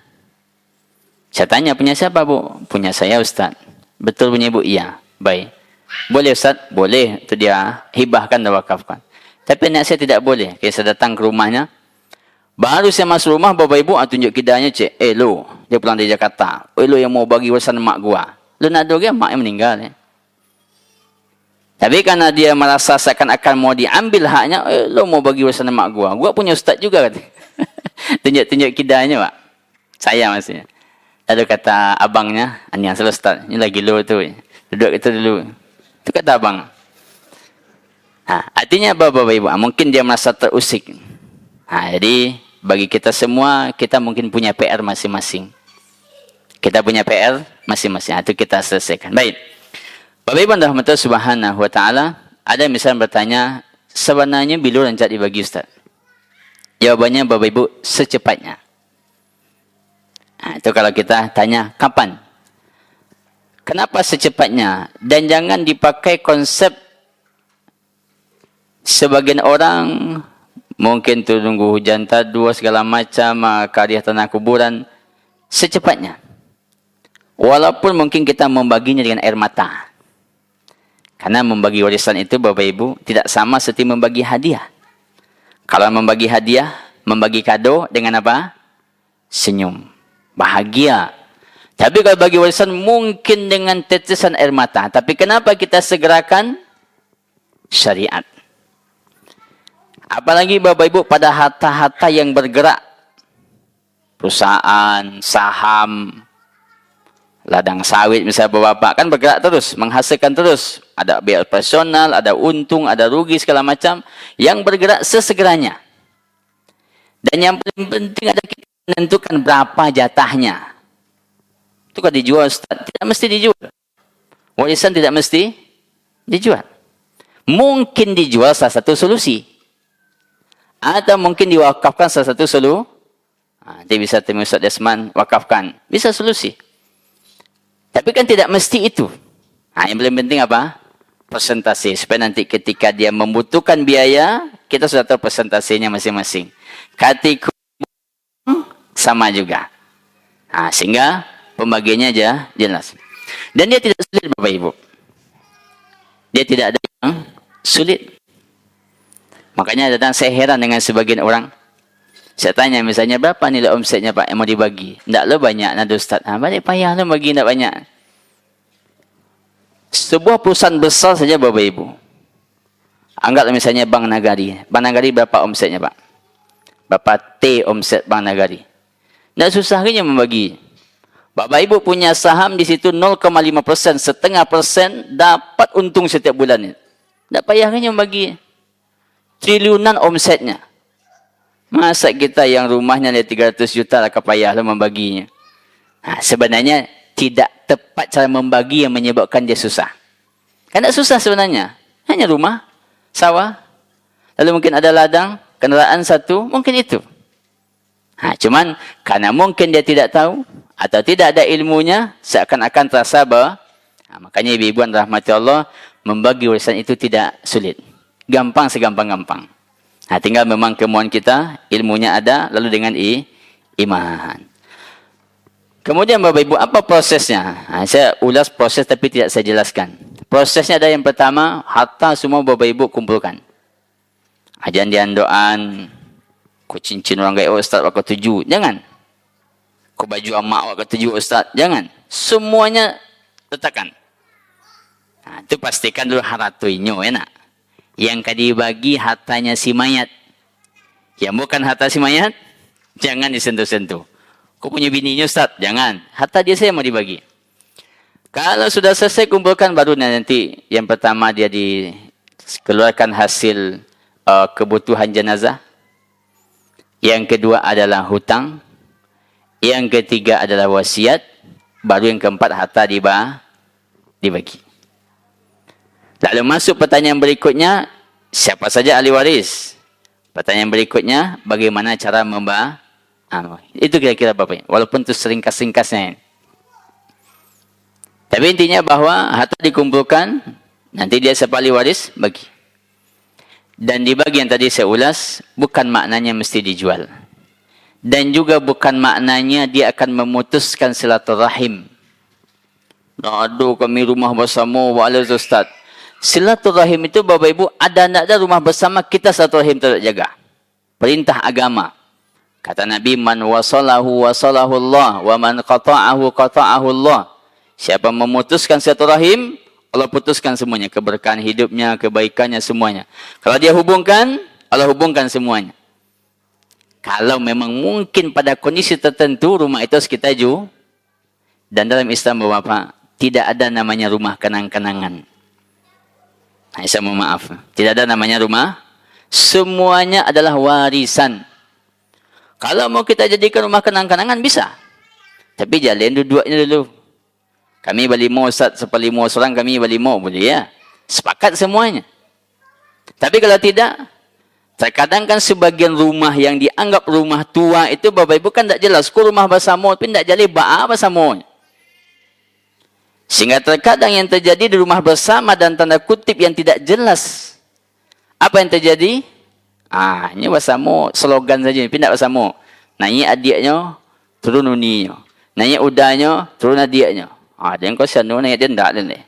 Saya tanya, punya siapa bu? Punya saya Ustaz. Betul punya ibu? Iya. Baik. Boleh Ustaz? Boleh. Itu dia hibahkan dan wakafkan. Tapi anak saya tidak boleh. Saya datang ke rumahnya. Baru saya masuk rumah, bapak ibu tunjuk kidanya, cik. Lo, dia pulang dari Jakarta. Lo yang mau bagi warisan mak gua. Lo nak ada orang, mak yang meninggal. Tapi karena dia merasa seakan-akan mau diambil haknya, lo mau bagi warisan mak gua. Gua punya Ustaz juga. Tunjuk-tunjuk kidanya, Pak. Saya maksudnya. Lalu kata abangnya, ini yang selalu Ustaz, ini lagi lo tu. Duduk itu dulu. Itu kata abang. Artinya apa bapak ibu? Mungkin dia merasa terusik. Jadi bagi kita semua, kita mungkin punya PR masing-masing. Kita punya PR masing-masing. Itu kita selesaikan. Baik. Bapak ibu rahmatullah subhanahu wa ta'ala, ada misalnya bertanya, sebenarnya bila rancak dibagi Ustaz? Jawabannya bapak ibu, secepatnya. Itu kalau kita tanya, kapan? Kenapa secepatnya? Dan jangan dipakai konsep sebagian orang mungkin tunggu hujan tadua segala macam, karya tanah kuburan. Secepatnya. Walaupun mungkin kita membaginya dengan air mata. Karena membagi warisan itu Bapak Ibu tidak sama seperti membagi hadiah. Kalau membagi hadiah, membagi kado dengan apa? Senyum. Bahagia. Tapi kalau bagi warisan mungkin dengan tetesan air mata. Tapi kenapa kita segerakan? Syariat. Apalagi Bapak Ibu pada harta-harta yang bergerak. Perusahaan, saham, ladang sawit misalnya Bapak kan bergerak terus, menghasilkan terus. Ada biaya operasional, ada untung, ada rugi segala macam. Yang bergerak sesegeranya. Dan yang paling penting ada kita menentukan berapa jatahnya. Itu kalau dijual Ustaz, tidak mesti dijual. Warisan tidak mesti dijual. Mungkin dijual salah satu solusi. Atau mungkin diwakafkan salah satu solusi. Nanti bisa temu Ustaz Desman, wakafkan. Bisa solusi. Tapi kan tidak mesti itu. Yang paling penting apa? Persentase. Supaya nanti ketika dia membutuhkan biaya, kita sudah tahu persentasenya masing-masing. Kategori sama juga. Sehingga pembagiannya aja jelas. Dan dia tidak sulit Bapak Ibu. Dia tidak ada yang sulit. Makanya datang saya heran dengan sebagian orang. Saya tanya misalnya berapa nilai omsetnya Pak yang mau dibagi? Tidak lo banyak nada Ustaz. Balik payah lo bagi tidak banyak. Sebuah perusahaan besar saja Bapak Ibu. Anggaplah misalnya Bank Nagari. Bank Nagari berapa omsetnya Pak? Berapa T omset Bank Nagari? Tidak susah saja membagi. Bapak Ibu punya saham di situ 0,5%, setengah persen dapat untung setiap bulan. Tidak payahnya membagi. Triliunan omsetnya. Masa kita yang rumahnya ada 300 juta lah kepayahlah membaginya. Sebenarnya tidak tepat cara membagi yang menyebabkan dia susah. Kan tidak susah sebenarnya. Hanya rumah, sawah. Lalu mungkin ada ladang, kendaraan satu, mungkin itu. Cuman karena mungkin dia tidak tahu atau tidak ada ilmunya, seakan-akan terasa bahwa makanya ibu-ibu rahmati Allah, membagi warisan itu tidak sulit. Gampang segampang-gampang. Tinggal memang kemauan kita, ilmunya ada, lalu dengan iman. Kemudian Bapak Ibu, apa prosesnya? Saya ulas proses tapi tidak saya jelaskan. Prosesnya ada yang pertama, harta semua Bapak Ibu kumpulkan. Jangan doan, ku cincin orang gaya Ustaz waktu 7. Jangan. Ku baju amak waktu 7 Ustaz. Jangan. Semuanya letakkan. Itu pastikan dulu haratuinyo, enak. Yang dibagi hartanya si mayat. Yang bukan harta si mayat, jangan disentuh-sentuh. Kau punya bininya Ustaz? Jangan. Harta dia saya mau dibagi. Kalau sudah selesai kumpulkan, baru nanti yang pertama dia dikeluarkan hasil kebutuhan jenazah. Yang kedua adalah hutang. Yang ketiga adalah wasiat. Baru yang keempat harta dibagi. Lalu masuk pertanyaan berikutnya, siapa saja ahli waris? Pertanyaan berikutnya, bagaimana cara membagi? Itu kira-kira Bapak. Walaupun itu seringkas-ringkasnya. Tapi intinya bahawa harta dikumpulkan, nanti dia sepali waris bagi. Dan di bagian tadi saya ulas, bukan maknanya mesti dijual. Dan juga bukan maknanya dia akan memutuskan silaturahim. Aduh, kami rumah bersama, wa'alaiz Ustaz. Silaturahim itu Bapak Ibu, ada tak ada rumah bersama, kita silaturahim tidak jaga. Perintah agama. Kata Nabi, man wasalahu wasalahu Allah, wa man qata'ahu qata'ahu Allah. Siapa memutuskan silaturahim, Allah putuskan semuanya. Keberkahan hidupnya, kebaikannya, semuanya. Kalau dia hubungkan, Allah hubungkan semuanya. Kalau memang mungkin pada kondisi tertentu, rumah itu harus kita jual. Dan dalam Islam Bapak, tidak ada namanya rumah kenang-kenangan. Nah, saya mohon maaf. Tidak ada namanya rumah. Semuanya adalah warisan. Kalau mau kita jadikan rumah kenang-kenangan, bisa. Tapi jalin dua-duanya dulu. Kami berlima Ustaz, seperlima seorang kami berlima. Boleh ya? Sepakat semuanya. Tapi kalau tidak, terkadang kan sebagian rumah yang dianggap rumah tua itu Bapak Ibu kan tak jelas. Kau rumah bersama, tapi tak jadi ba'a bersama. Sehingga terkadang yang terjadi di rumah bersama dan tanda kutip yang tidak jelas. Apa yang terjadi? Ini bersama slogan saja, pindah bersama. Naik adiknya, turun uninya. Naik udahnya, turun adiknya. Ada yang kau sana, naik dia tak dia.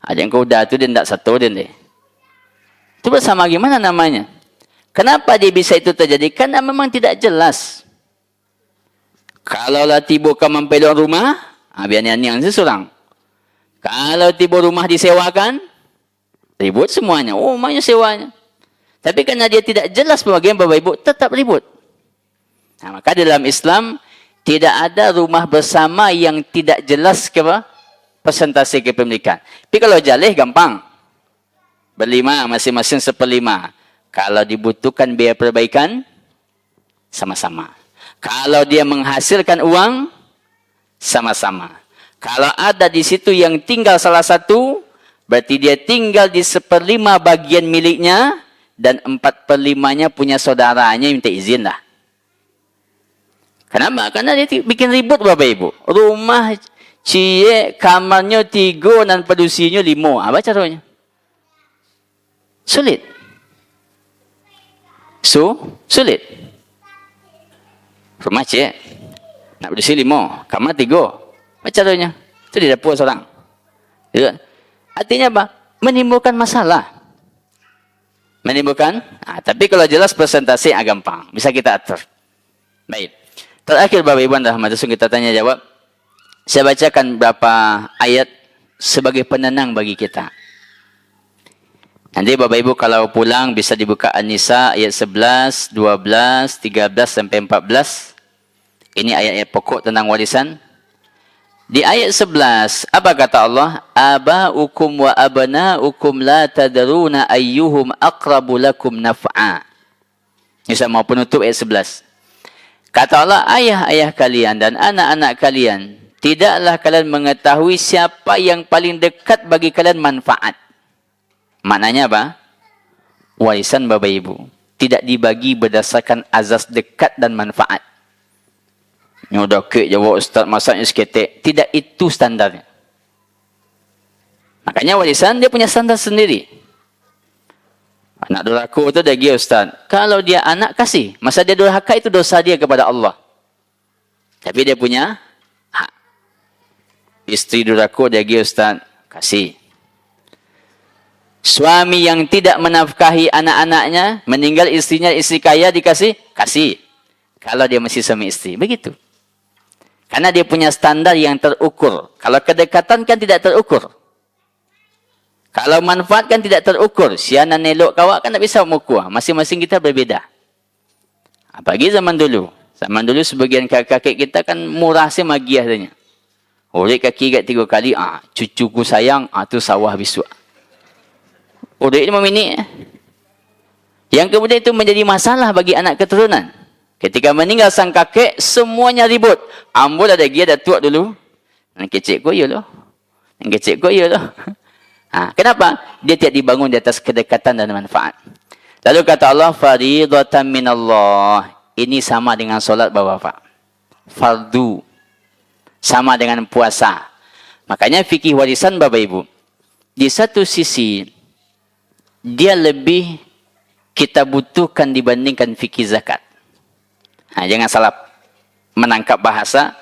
Ada yang kau udah tu dia tak satu dia. Itu bersama gimana namanya? Kenapa dia bisa itu terjadi? Karena memang tidak jelas. Kalau lah tiba ke mampelok rumah, biar yang seseorang. Kalau tiba rumah disewakan, ribut semuanya. Oh, maknya sewanya. Tapi karena dia tidak jelas bagian Bapak Ibu, tetap ribut. Nah, maka dalam Islam, tidak ada rumah bersama yang tidak jelas presentasi kepemilikan. Tapi kalau jalih, gampang. Berlima, masing-masing seperlima. Kalau dibutuhkan biaya perbaikan, sama-sama. Kalau dia menghasilkan uang, sama-sama. Kalau ada di situ yang tinggal salah satu, berarti dia tinggal di 1/5 bagian miliknya, dan 4/5-nya punya saudaranya minta izin lah. Kenapa? Karena dia bikin ribut Bapak Ibu. Rumah cie, kamarnya 3 dan pedusinya 5. Apa caranya? Sulit. Sulit. Rumah cie, nak pedusi 5, kamar 3. Apa caranya? Itu di dapur seorang. Artinya apa? Menimbulkan masalah. Menimbulkan. Tapi kalau jelas presentasi gampang. Bisa kita atur. Baik. Terakhir Bapak Ibu Anda, langsung kita tanya jawab. Saya bacakan beberapa ayat sebagai penenang bagi kita. Nanti Bapak Ibu kalau pulang bisa dibuka An-Nisa ayat 11, 12, 13 sampai 14. Ini ayat-ayat pokok tentang warisan. Di ayat 11, apa kata Allah? Aba'ukum wa abna'ukum la tadruna ayyuhum aqrabu lakum naf'a. Ini saya mau penutup ayat 11. Kata Allah, ayah-ayah kalian dan anak-anak kalian, tidaklah kalian mengetahui siapa yang paling dekat bagi kalian manfaat. Maknanya apa? Warisan Bapak Ibu tidak dibagi berdasarkan azas dekat dan manfaat. Ini udah kek jawab Ustaz, masaknya seketik. Tidak itu standarnya. Makanya warisan dia punya standar sendiri. Anak durhaka itu dia Ustaz. Kalau dia anak, kasih. Masa dia durhaka itu dosa dia kepada Allah. Tapi dia punya hak. Isteri durhaka dia Ustaz, kasih. Suami yang tidak menafkahi anak-anaknya, meninggal istrinya, istri kaya dikasih, kasih. Kalau dia masih suami istri. Begitu. Karena dia punya standar yang terukur. Kalau kedekatan kan tidak terukur. Kalau manfaat kan tidak terukur. Siana nelok kawak kan tak bisa mengukur. Masing-masing kita berbeza. Apalagi zaman dulu. Zaman dulu sebagian kakak-kakak kita kan murah sih magiah tanya. Urik kaki kat 3 kali. Cucuku sayang. Tu sawah bisu. Urik ni meminit. Yang kemudian itu menjadi masalah bagi anak keturunan. Ketika meninggal sang kakek, semuanya ribut. Ambul ada dia dah tua dulu. Yang kecil ko ya loh. Yang kecil ko ya loh. Kenapa? Dia tidak dibangun di atas kedekatan dan manfaat. Lalu kata Allah, faridatan minallah. Ini sama dengan solat Bapak-Bapak. Fardu. Sama dengan puasa. Makanya fikih warisan Bapak Ibu, di satu sisi dia lebih kita butuhkan dibandingkan fikih zakat. Nah, jangan salah menangkap bahasa.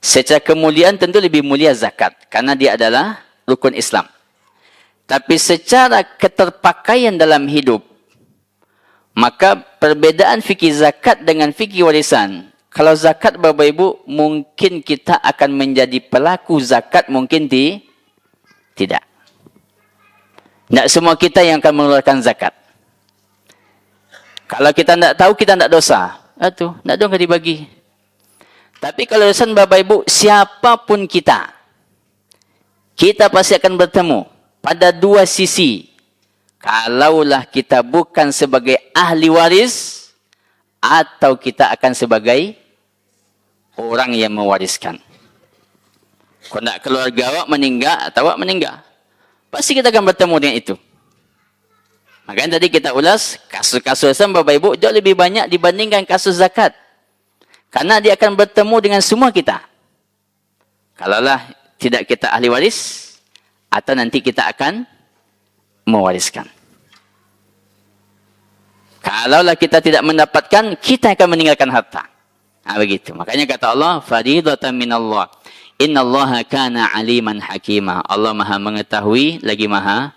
Secara kemuliaan tentu lebih mulia zakat karena dia adalah rukun Islam. Tapi secara keterpakaian dalam hidup, maka perbedaan fikih zakat dengan fikih warisan. Kalau zakat Bapak Ibu, mungkin kita akan menjadi pelaku zakat, mungkin tidak. Tidak semua kita yang akan mengeluarkan zakat. Kalau kita tidak tahu, kita tidak dosa. Aduh, tidak dong dibagi. Tapi kalau urusan Bapak Ibu, siapapun kita pasti akan bertemu pada dua sisi. Kalaulah kita bukan sebagai ahli waris, atau kita akan sebagai orang yang mewariskan. Kalau tidak keluarga awak meninggal, atau awak meninggal, pasti kita akan bertemu dengan itu. Makanya tadi kita ulas, kasus-kasus Bapak Ibu jauh lebih banyak dibandingkan kasus zakat. Karena dia akan bertemu dengan semua kita. Kalaulah tidak kita ahli waris, atau nanti kita akan mewariskan. Kalaulah kita tidak mendapatkan, kita akan meninggalkan harta. Nah, begitu. Makanya kata Allah, faridatan minallah. Innallaha kana aliman hakima. Allah maha mengetahui, lagi maha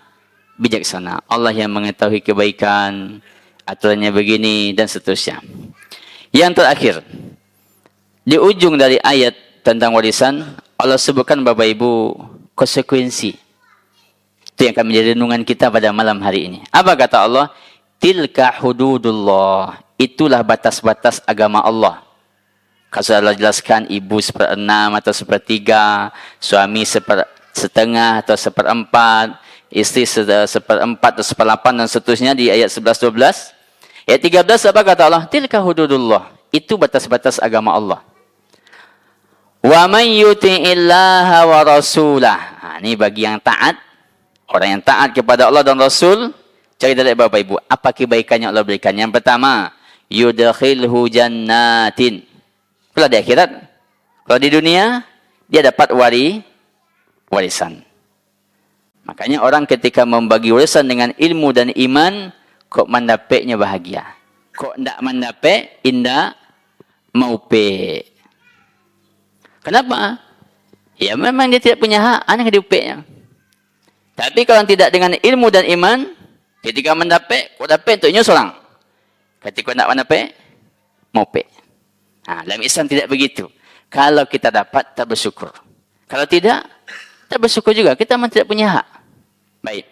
bijaksana. Allah yang mengetahui kebaikan, aturannya begini, dan seterusnya. Yang terakhir, di ujung dari ayat tentang warisan, Allah sebutkan Bapak Ibu konsekuensi. Itu yang akan menjadi renungan kita pada malam hari ini. Apa kata Allah? Tilka hududullah. Itulah batas-batas agama Allah. Kalau Allah jelaskan, ibu 1/6 atau 1/3, suami 1/2 atau 1/4, istri 1/4 atau 1/8 dan seterusnya di ayat 11-12. Ayat 13 apa kata Allah? Tilka hududullah. Itu batas-batas agama Allah. Wa man yuti'illaha wa rasulah. Ini bagi yang taat, orang yang taat kepada Allah dan Rasul. Cari dari Bapak Ibu, apa kebaikan yang Allah berikan? Yang pertama, yudkhilhu jannatin. Kalau di akhirat, kalau di dunia, dia dapat warisan. Makanya orang ketika membagi warisan dengan ilmu dan iman, kok mendapatnya bahagia. Kok tidak mendapat, indah maupe. Kenapa? Ya memang dia tidak punya hak, anak diupeknya. Tapi kalau tidak dengan ilmu dan iman, ketika mendapat, kau dapat untuknya seorang. Ketika tidak mendapat, maupe. Nah, dalam Islam tidak begitu. Kalau kita dapat, tak bersyukur. Kalau tidak, tak bersyukur juga. Kita memang tidak punya hak. Baik.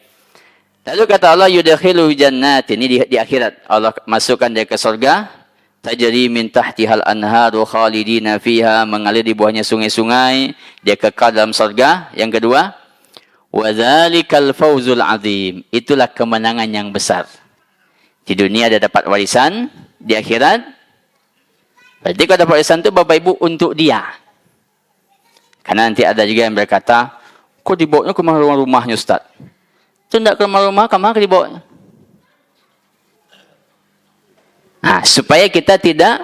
Lalu kata Allah, yudakhilu jannat. Ini di akhirat. Allah masukkan dia ke surga. Tajri min tahtihal anharu khalidina fiha. Mengalir di bawahnya sungai-sungai. Dia kekal dalam surga. Yang kedua, wadzalikal fawzul azim. Itulah kemenangan yang besar. Di dunia dia dapat warisan. Di akhirat, berarti kalau dapat warisan itu Bapak Ibu untuk dia. Karena nanti ada juga yang berkata, kok dibawanya ke rumah-rumahnya Ustaz? Itu tidak ke rumah-rumah, kemana dibawa? Nah, supaya kita tidak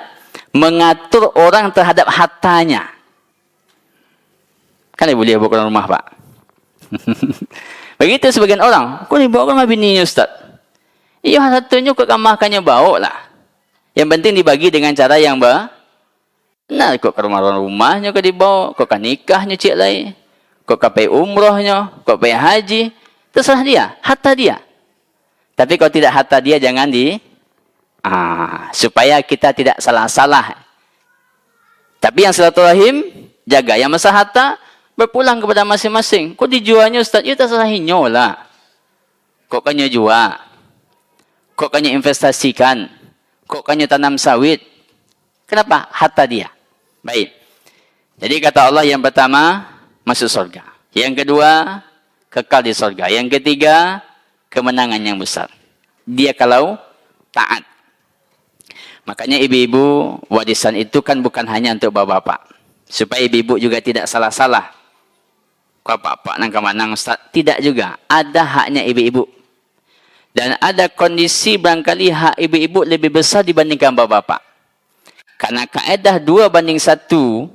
mengatur orang terhadap hartanya. Kan ibu dia bawa ke rumah, Pak. Begitu sebagian orang, kok dibawa ke rumah bininya Ustaz? Iya, satunya kok makannya bawa lah. Yang penting dibagi dengan cara yang benar. Kok ke rumahnya kok dibawa, kok ke nikahnya cik lain, kok ke umrohnya, kok ke haji. Terserah dia, harta dia. Tapi kalau tidak harta dia, jangan supaya kita tidak salah-salah. Tapi yang silaturahim, jaga. Yang masa harta, berpulang kepada masing-masing. Kok dijualnya Ustaz? Ya terserah hinyo lah. Kok kanya jual? Kok kanya investasikan? Kok kanya tanam sawit? Kenapa? Harta dia. Baik. Jadi kata Allah, yang pertama, masuk surga. Yang kedua, kekal di surga. Yang ketiga, kemenangan yang besar. Dia kalau taat. Makanya ibu-ibu, warisan itu kan bukan hanya untuk bapak-bapak. Supaya ibu-ibu juga tidak salah-salah. Kau bapak nang kemanang Ustaz? Tidak juga. Ada haknya ibu-ibu. Dan ada kondisi barangkali hak ibu-ibu lebih besar dibandingkan bapak-bapak. Karena kaedah 2:1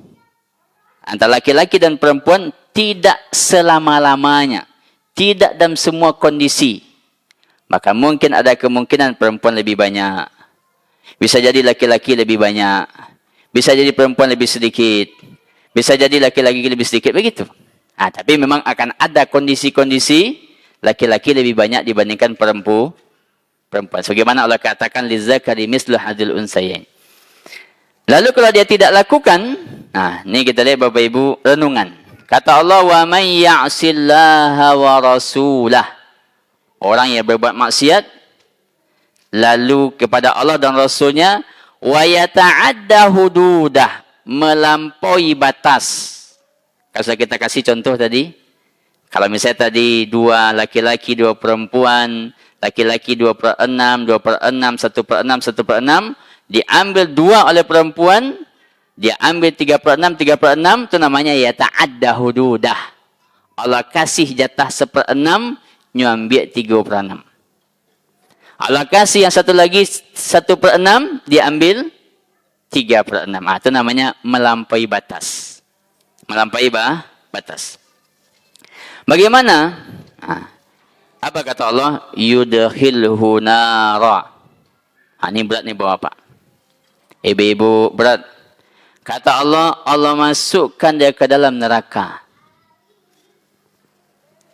antara laki-laki dan perempuan tidak selama-lamanya, tidak dalam semua kondisi. Maka mungkin ada kemungkinan perempuan lebih banyak. Bisa jadi laki-laki lebih banyak. Bisa jadi perempuan lebih sedikit. Bisa jadi laki-laki lebih sedikit, begitu. Tapi memang akan ada kondisi-kondisi laki-laki lebih banyak dibandingkan perempuan. Sebagaimana Allah katakan, lizakari mislu hadil unsayain. Lalu kalau dia tidak lakukan, ini kita lihat Bapak Ibu renungan. Kata Allah, wa may ya'sillaha wa rasulah. Orang yang berbuat maksiat lalu kepada Allah dan Rasulnya, wa yata'adda hududah, melampaui batas. Kalau kita kasih contoh tadi, kalau misalnya tadi 2 laki-laki, 2 perempuan, laki-laki 2/6, 2/6, 1/6, 1/6, diambil 2 oleh perempuan, dia ambil 3/6, 3/6, itu namanya yata'adda hududah. Allah kasih jatah 1/6, nyu ambil 3/6. Allah kasih yang satu lagi 1/6, dia ambil 3/6. Itu namanya melampaui batas. Melampaui batas. Bagaimana? Apa kata Allah? Yudkhilhu nara. Ini berat nih Bapak. Ibu-ibu, berat. Kata Allah, Allah masukkan dia ke dalam neraka.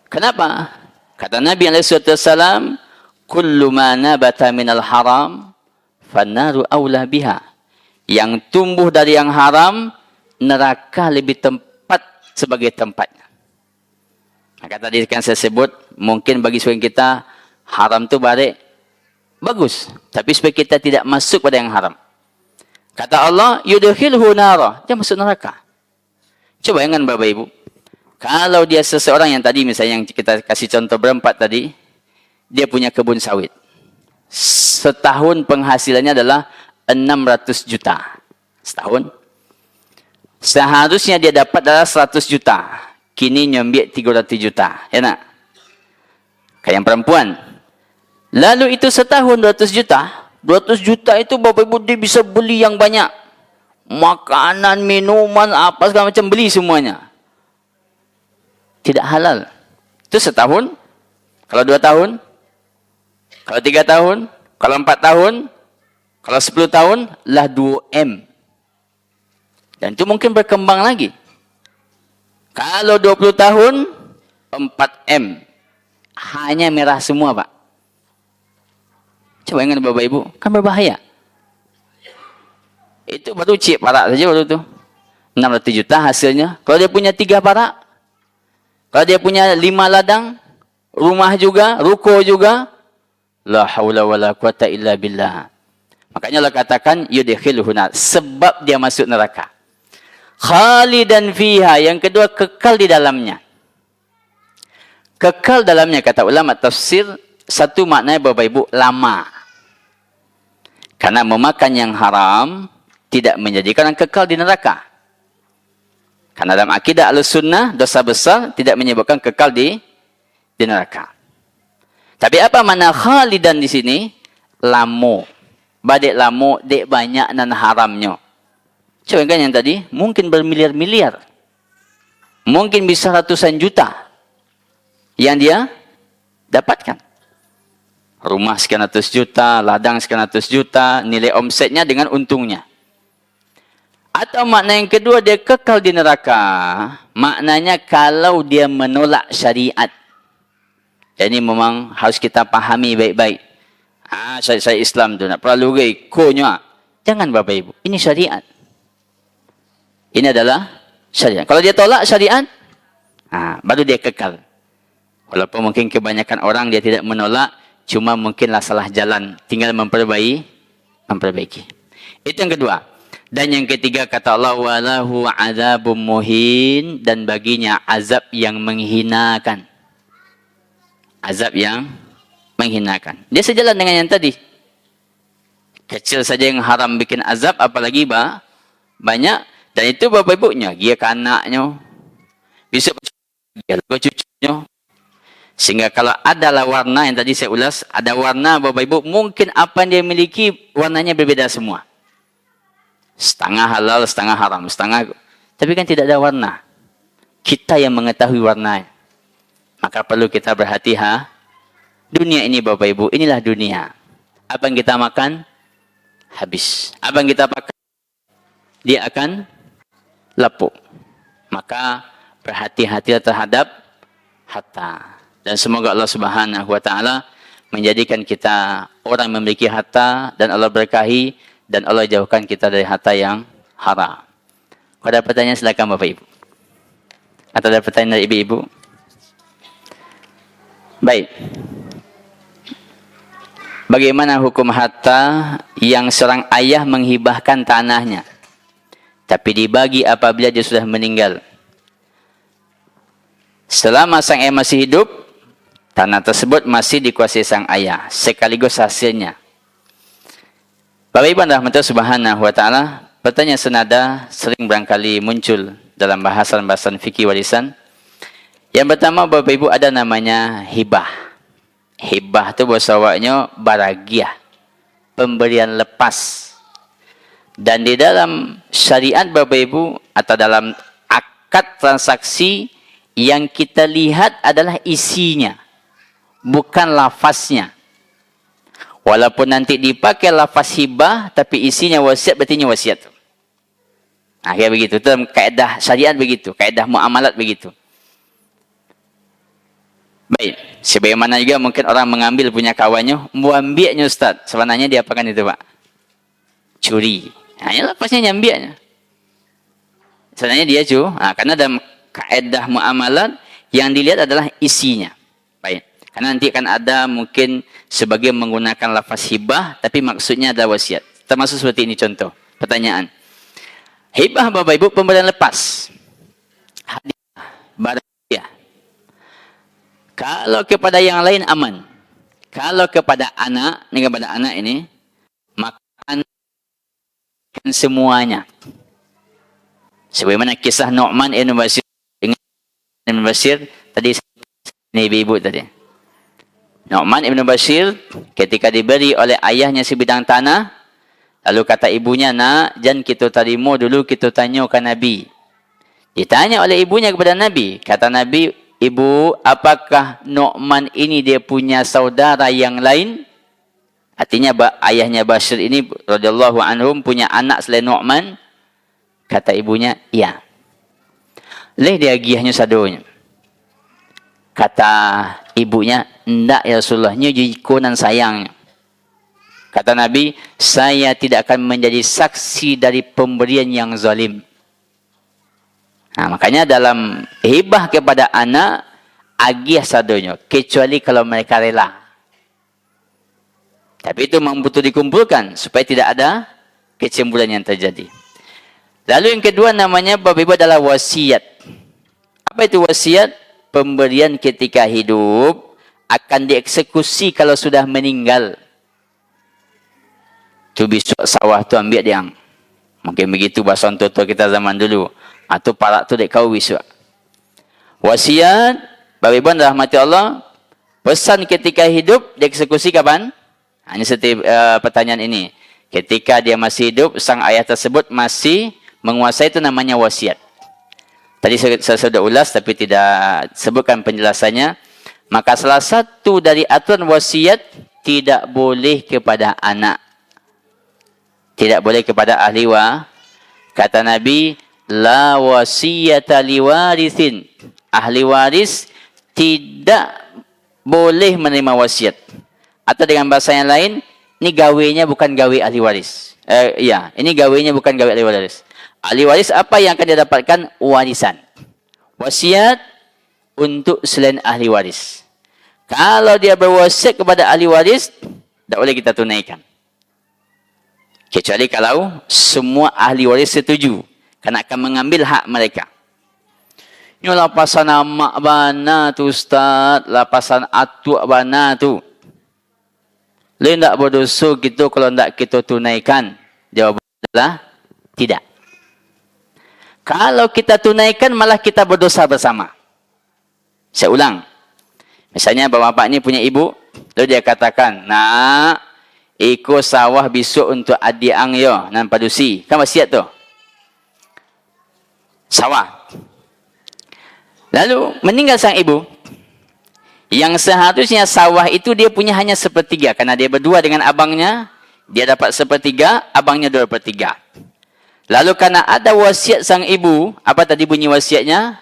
Kenapa? Kata Nabi SAW, kullu ma nabata minal haram, fannaru awla biha. Yang tumbuh dari yang haram, neraka lebih tempat sebagai tempatnya. Maka tadi kan saya sebut, mungkin bagi sebagian kita, haram itu bagus. Tapi supaya kita tidak masuk pada yang haram. Kata Allah, yudkhilhu nara, dia masuk neraka. Coba bayangkan Bapak Ibu. Kalau dia seseorang yang tadi, misalnya yang kita kasih contoh berempat tadi, dia punya kebun sawit. Setahun penghasilannya adalah 600 juta. Setahun. Seharusnya dia dapat adalah 100 juta. Kini nyambil 300 juta. Ya nak? Kayak yang perempuan. Lalu itu setahun 200 juta. 200 juta itu Bapak Ibu dia bisa beli yang banyak. Makanan, minuman, apa segala macam, beli semuanya. Tidak halal. Itu setahun. Kalau 2 tahun. Kalau 3 tahun. Kalau 4 tahun. Kalau 10 tahun. Lah 2M. Dan itu mungkin berkembang lagi. Kalau 20 tahun. 4M. Hanya merah semua Pak. Coba ingat Bapak Ibu. Kan berbahaya. Itu baru cik parak saja baru itu. 600 juta hasilnya. Kalau dia punya 3 parak. Kalau dia punya 5 ladang. Rumah juga. Ruko juga. La haula wa la quwata illa billah. Makanya Allah katakan. Yudkhilhu nar. Sebab dia masuk neraka. Khalidan fiha. Yang kedua kekal di dalamnya. Kekal dalamnya kata ulama tafsir. Satu maknanya Bapak Ibu lama. Karena memakan yang haram tidak menjadikan orang kekal di neraka. Karena dalam akidah Ahlussunnah dosa besar tidak menyebabkan kekal di neraka. Tapi apa makna khalidan di sini? Lamo. Badek lamo dek banyak nan haramnya. Coba kan yang tadi mungkin bermiliar-miliar. Mungkin bisa ratusan juta yang dia dapatkan. Rumah sekian ratus juta, ladang sekian ratus juta, nilai omsetnya dengan untungnya. Atau makna yang kedua, dia kekal di neraka. Maknanya kalau dia menolak syariat. Ini memang harus kita pahami baik-baik. Syariat Islam tu nak perlu gay, konya. Jangan Bapak Ibu, ini syariat. Ini adalah syariat. Kalau dia tolak syariat, baru dia kekal. Walaupun mungkin kebanyakan orang dia tidak menolak, cuma mungkinlah salah jalan. Tinggal memperbaiki. Itu yang kedua. Dan yang ketiga kata Allah, walahu azabum muhin, dan baginya azab yang menghinakan. Azab yang menghinakan. Dia sejalan dengan yang tadi. Kecil saja yang haram bikin azab, apalagi banyak. Dan itu Bapak Ibunya, dia ke anaknya. Besok dia ke cucunya. Sehingga kalau adalah warna yang tadi saya ulas, ada warna Bapak Ibu, mungkin apa yang dia miliki warnanya berbeda semua. Setengah halal, setengah haram, setengah. Tapi kan tidak ada warna. Kita yang mengetahui warna. Maka perlu kita berhati-hati. Dunia ini Bapak Ibu, inilah dunia. Apa yang kita makan, habis. Apa yang kita pakai, dia akan lapuk. Maka berhati-hatilah terhadap harta. Dan semoga Allah Subhanahu wa taala menjadikan kita orang yang memiliki harta dan Allah berkahi dan Allah jauhkan kita dari harta yang haram. Kalau ada pertanyaan silakan Bapak Ibu. Atau ada pertanyaan dari ibu-ibu? Baik. Bagaimana hukum harta yang seorang ayah menghibahkan tanahnya tapi dibagi apabila dia sudah meninggal? Selama sang ayah masih hidup, tanah tersebut masih dikuasai sang ayah sekaligus hasilnya. Bapak Ibu rahmatullah subhanahu wa ta'ala, pertanyaan senada sering barangkali muncul dalam bahasan-bahasan fikih warisan. Yang pertama Bapak Ibu ada namanya hibah. Hibah itu bahasa Awaknya baragiah, pemberian lepas. Dan di dalam syariat Bapak Ibu atau dalam akad transaksi yang kita lihat adalah isinya, bukan lafaznya. Walaupun nanti dipakai lafaz hibah, tapi isinya wasiat, berarti wasiat. Nah, kayak begitu. Dalam kaedah syariat begitu, kaedah muamalat begitu. Baik, sebagaimana juga mungkin orang mengambil punya kawannya, muambiaknya Ustaz. Sebenarnya dia apakan itu Pak? Curi. Nah, ini lepasnya nyambiaknya. Sebenarnya dia cu. Nah, karena dalam kaedah muamalat yang dilihat adalah isinya. Baik. Karena nanti akan ada mungkin sebagai menggunakan lafaz hibah, tapi maksudnya adalah wasiat. Termasuk seperti ini contoh. Pertanyaan. Hibah Bapak Ibu pemberian lepas. Hadiah. Barang. Kalau kepada yang lain aman. Kalau kepada anak ini, makan semuanya. Sebagaimana kisah Nu'man ibn Bashir dengan Ibn Bashir tadi ini ibu tadi. Nu'man ibn Bashir ketika diberi oleh ayahnya sebidang tanah, lalu kata ibunya, "Nak, jangan kita terima dulu, kita tanyakan Nabi." Ditanya oleh ibunya kepada Nabi, kata Nabi, "Ibu, apakah Nu'man ini dia punya saudara yang lain?" Artinya ayahnya Bashir ini radhiyallahu anhum punya anak selain Nu'man. Kata ibunya, "Iya." Leh dia giahnya sadonya. Kata ibunya, "Enggak ya Rasulullah, ini jikonan sayangnya." Kata Nabi, "Saya tidak akan menjadi saksi dari pemberian yang zalim." Nah, makanya dalam hibah kepada anak, agih sadonya, kecuali kalau mereka rela. Tapi itu memang butuh dikumpulkan, supaya tidak ada kecemburuan yang terjadi. Lalu yang kedua namanya Bapak Ibu adalah wasiat. Apa itu wasiat? Pemberian ketika hidup, akan dieksekusi kalau sudah meninggal. Tu besok sawah tu ambil dia. Mungkin begitu bahasa orang tua kita zaman dulu. Atau parak tu dek kau besok. Wasiat, Bapak Ibu rahmati Allah, pesan ketika hidup dieksekusi kapan? Ini seperti pertanyaan ini. Ketika dia masih hidup, sang ayah tersebut masih menguasai, itu namanya wasiat. Tadi saya sudah ulas tapi tidak sebutkan penjelasannya. Maka salah satu dari aturan wasiat, tidak boleh kepada anak. Tidak boleh kepada ahli waris. Kata Nabi, "La wasiyata liwarithin." Ahli waris tidak boleh menerima wasiat. Atau dengan bahasa yang lain, ini gawenya bukan gawe ahli waris. Ini gawenya bukan gawe ahli waris. Ahli waris apa yang akan didapatkan? Warisan. Wasiat untuk selain ahli waris. Kalau dia berwasiat kepada ahli waris, tidak boleh kita tunaikan. Kecuali kalau semua ahli waris setuju. Karena akan mengambil hak mereka. Ini lapasan amak bana tu Ustaz. Lapasan atuk bana tu. Lain tak berdosa gitu kalau tak kita tunaikan? Jawabannya adalah tidak. Kalau kita tunaikan malah kita berdosa bersama. Saya ulang. Misalnya bapak-bapak ini punya ibu. Lalu dia katakan, "Nak, ikut sawah besok untuk adik ang yo nan padusi." Kan wasiat tu. Sawah. Lalu meninggal sang ibu. Yang seharusnya sawah itu dia punya hanya sepertiga. Karena dia berdua dengan abangnya. Dia dapat sepertiga, abangnya 2/3. Lalu karena ada wasiat sang ibu. Apa tadi bunyi wasiatnya?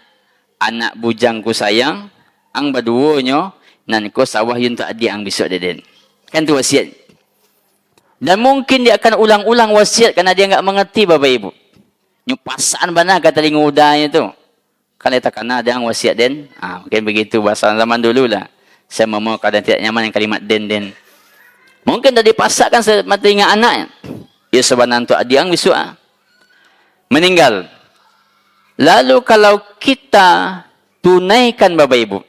Anak bujangku sayang. Ang berduanya. Nan ko sawah yun tak dia ang besok deden. Kan tu wasiat. Dan mungkin dia akan ulang-ulang wasiat. Karena dia enggak mengerti Bapak Ibu. Nyupasaan benar kata lingudanya tu. Kalau tak kena ada yang wasiat den, mungkin begitu bahasa zaman dulu lah. Saya mau kadang tidak nyaman yang kalimat den. Mungkin dah dipasakkan semata ingat anaknya. Ya sebenarnya untuk adiang besok meninggal. Lalu kalau kita tunaikan Bapak Ibu.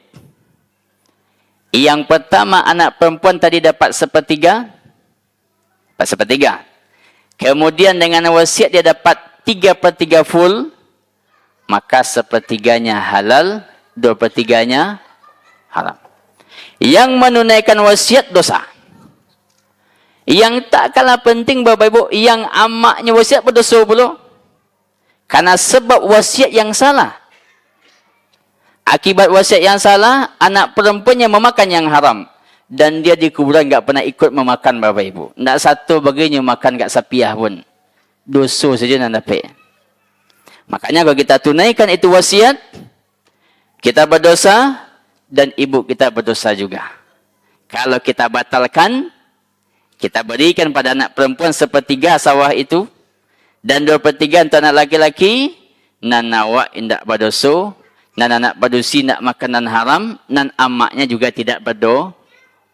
Yang pertama anak perempuan tadi dapat sepertiga. Kemudian dengan wasiat dia dapat 3/3 full. Maka sepertiganya halal, 2/3-nya haram. Yang menunaikan wasiat dosa. Yang tak kalah penting Bapak Ibu, yang amaknya wasiat berdosa pula. Karena sebab wasiat yang salah. Akibat wasiat yang salah, anak perempuannya memakan yang haram. Dan dia di kuburan tak pernah ikut memakan Bapak Ibu. Tak satu baginya makan kat sapiah pun. Dosa saja nak dapat. Makanya kalau kita tunaikan itu wasiat, kita berdosa dan ibu kita berdosa juga. Kalau kita batalkan, kita berikan pada anak perempuan sepertiga sawah itu, dan 2/3 untuk anak laki-laki, nan awak indak berdosa, nan anak berdosi nak makanan haram, nan amaknya juga tidak berdosa.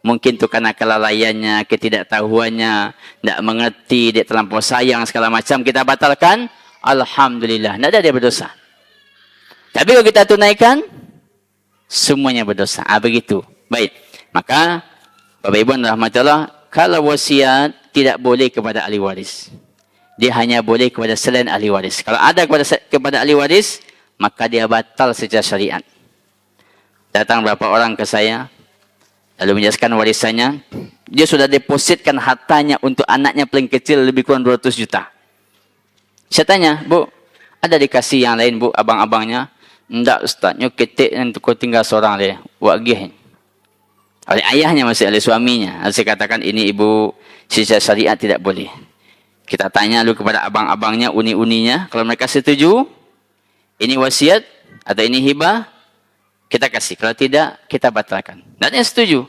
Mungkin tu kerana kelalaiannya, ketidaktahuannya, tidak mengerti, dia terlampau sayang segala macam, kita batalkan. Alhamdulillah, tidak ada dia berdosa. Tapi kalau kita tunaikan, semuanya berdosa. Begitu. Baik. Maka, Bapak Ibu rahmatullah, kalau wasiat tidak boleh kepada ahli waris. Dia hanya boleh kepada selain ahli waris. Kalau ada kepada ahli waris, maka dia batal secara syariat. Datang beberapa orang ke saya, lalu menjelaskan warisannya. Dia sudah depositkan hartanya untuk anaknya paling kecil lebih kurang 200 juta. Saya tanya, Bu, ada dikasih yang lain, Bu, abang-abangnya? Tidak, Ustaz. Nyo ketik yang kau tinggal seorang dia. Wak gih. Oleh ayahnya masih oleh suaminya. Saya katakan ini ibu secara syariat tidak boleh. Kita tanya dulu kepada abang-abangnya, uni-uninya. Kalau mereka setuju, ini wasiat atau ini hibah, kita kasih. Kalau tidak, kita batalkan. Dan yang setuju.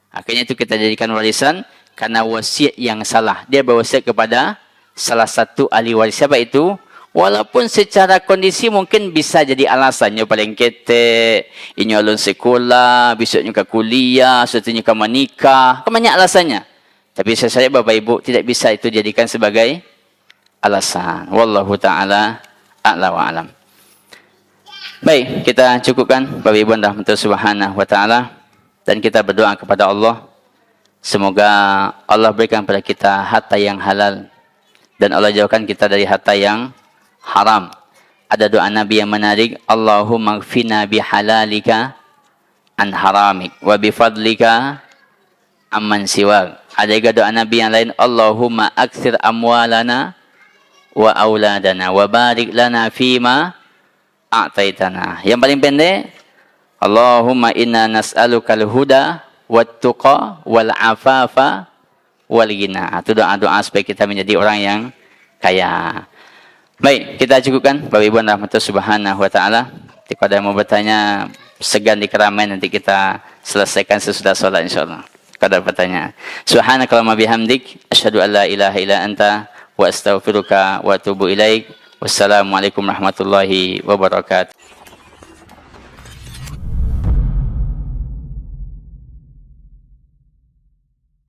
Akhirnya itu kita jadikan warisan karena wasiat yang salah. Dia berwasiat kepada salah satu ahli waris. Siapa itu? Walaupun secara kondisi mungkin bisa jadi alasannya paling ketek, ini alun sekolah, besoknya ke kuliah, seterusnya ke menikah. Banyak alasannya. Tapi saya Bapak Ibu tidak bisa itu jadikan sebagai alasan. Wallahu ta'ala a'la wa alam. Baik, kita cukupkan Bapak Ibu rahmatullah subhanahu wa ta'ala. Dan kita berdoa kepada Allah. Semoga Allah berikan kepada kita harta yang halal. Dan Allah jauhkan kita dari harta yang haram. Ada doa Nabi yang menarik. Allahumma gfina bihalalika an haramik. Wa bifadlika amman siwak. Ada juga doa Nabi yang lain. Allahumma aksir amwalana wa auladana. Wa barik lana fima a'taitana. Yang paling pendek. Allahumma inna nas'alukal huda wat tuqa wal afafa wal ghina. Itu doa-doa supaya kita menjadi orang yang kaya. Baik, kita cukupkan Bapak Ibu rahmatullah subhanahu wa ta'ala. Jika ada yang mau bertanya, segan di keramaian, nanti kita selesaikan sesudah sholat insyaAllah. Kalau ada pertanyaan. Subhanakallahumma bihamdik, asyhadu an la ilaha illa anta, wa astaghfiruka wa atubu ilaik. Wassalamualaikum warahmatullahi wabarakatuh.